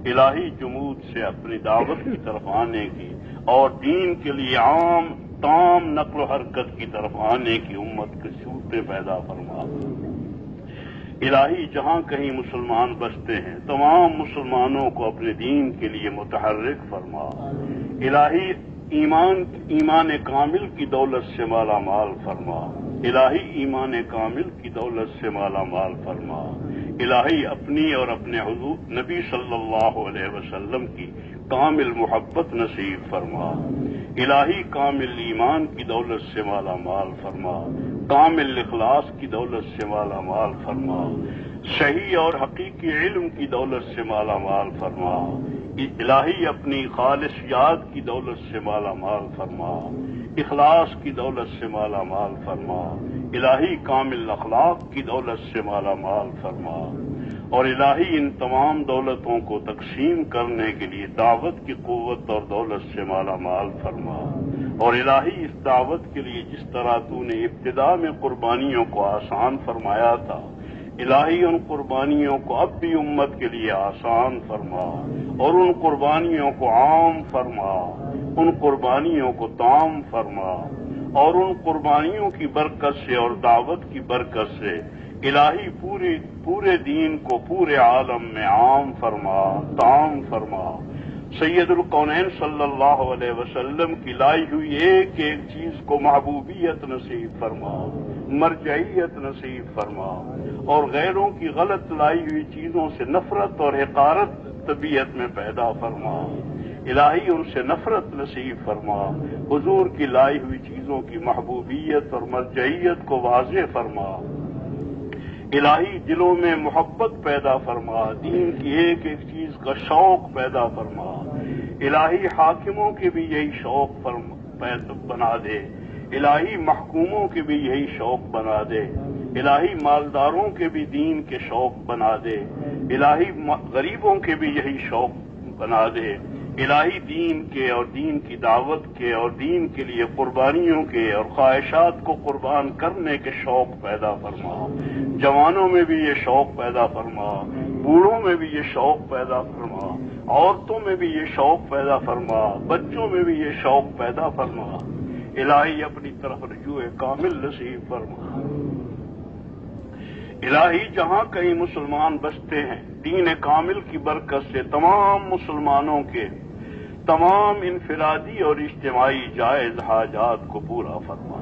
الہی جمود سے اپنی دعوت کی طرف آنے کی اور دین کے لیے عام تام نقل و حرکت کی طرف آنے کی امت کی صورتیں پیدا فرما۔ الہی جہاں کہیں مسلمان بستے ہیں تمام مسلمانوں کو اپنے دین کے لیے متحرک فرما، الہی ایمان کامل کی دولت سے مالا مال فرما، الہی ایمان کامل کی دولت سے مالا مال فرما، الہی اپنی اور اپنے حضور نبی صلی اللہ علیہ وسلم کی کامل محبت نصیب فرما، الہی کامل ایمان کی دولت سے مالا مال فرما، کامل اخلاص کی دولت سے مالا مال فرما، صحیح اور حقیقی علم کی دولت سے مالا مال فرما، الہی اپنی خالص یاد کی دولت سے مالا مال فرما، اخلاص کی دولت سے مالا مال فرما، الہی کامل اخلاق کی دولت سے مالا مال فرما، اور الہی ان تمام دولتوں کو تقسیم کرنے کے لیے دعوت کی قوت اور دولت سے مالا مال فرما، اور الہی اس دعوت کے لیے جس طرح تو نے ابتدا میں قربانیوں کو آسان فرمایا تھا، الہی ان قربانیوں کو اب بھی امت کے لیے آسان فرما، اور ان قربانیوں کو عام فرما، ان قربانیوں کو تام فرما، اور ان قربانیوں کی برکت سے اور دعوت کی برکت سے الہی پورے دین کو پورے عالم میں عام فرما، تام فرما۔ سید القونین صلی اللہ علیہ وسلم کی لائی ہوئی ایک ایک چیز کو محبوبیت نصیب فرما، مرجعیت نصیب فرما، اور غیروں کی غلط لائی ہوئی چیزوں سے نفرت اور حقارت طبیعت میں پیدا فرما، الہی ان سے نفرت نصیب فرما، حضور کی لائی ہوئی چیزوں کی محبوبیت اور مرجعیت کو واضح فرما، الہی دلوں میں محبت پیدا فرما، دین کی ایک ایک چیز کا شوق پیدا فرما، الہی حاکموں کے بھی یہی شوق بنا دے، الہی محکوموں کے بھی یہی شوق بنا دے، الہی مالداروں کے بھی دین کے شوق بنا دے، الہی غریبوں کے بھی یہی شوق بنا دے، الہی دین کے اور دین کی دعوت کے اور دین کے لیے قربانیوں کے اور خواہشات کو قربان کرنے کے شوق پیدا فرما، جوانوں میں بھی یہ شوق پیدا فرما، بوڑھوں میں بھی یہ شوق پیدا فرما، عورتوں میں بھی یہ شوق پیدا فرما، بچوں میں بھی یہ شوق پیدا فرما، الہی اپنی طرف رجوع کامل نصیب فرما۔ الہی جہاں کہیں مسلمان بستے ہیں دین کامل کی برکت سے تمام مسلمانوں کے تمام انفرادی اور اجتماعی جائز حاجات کو پورا فرما۔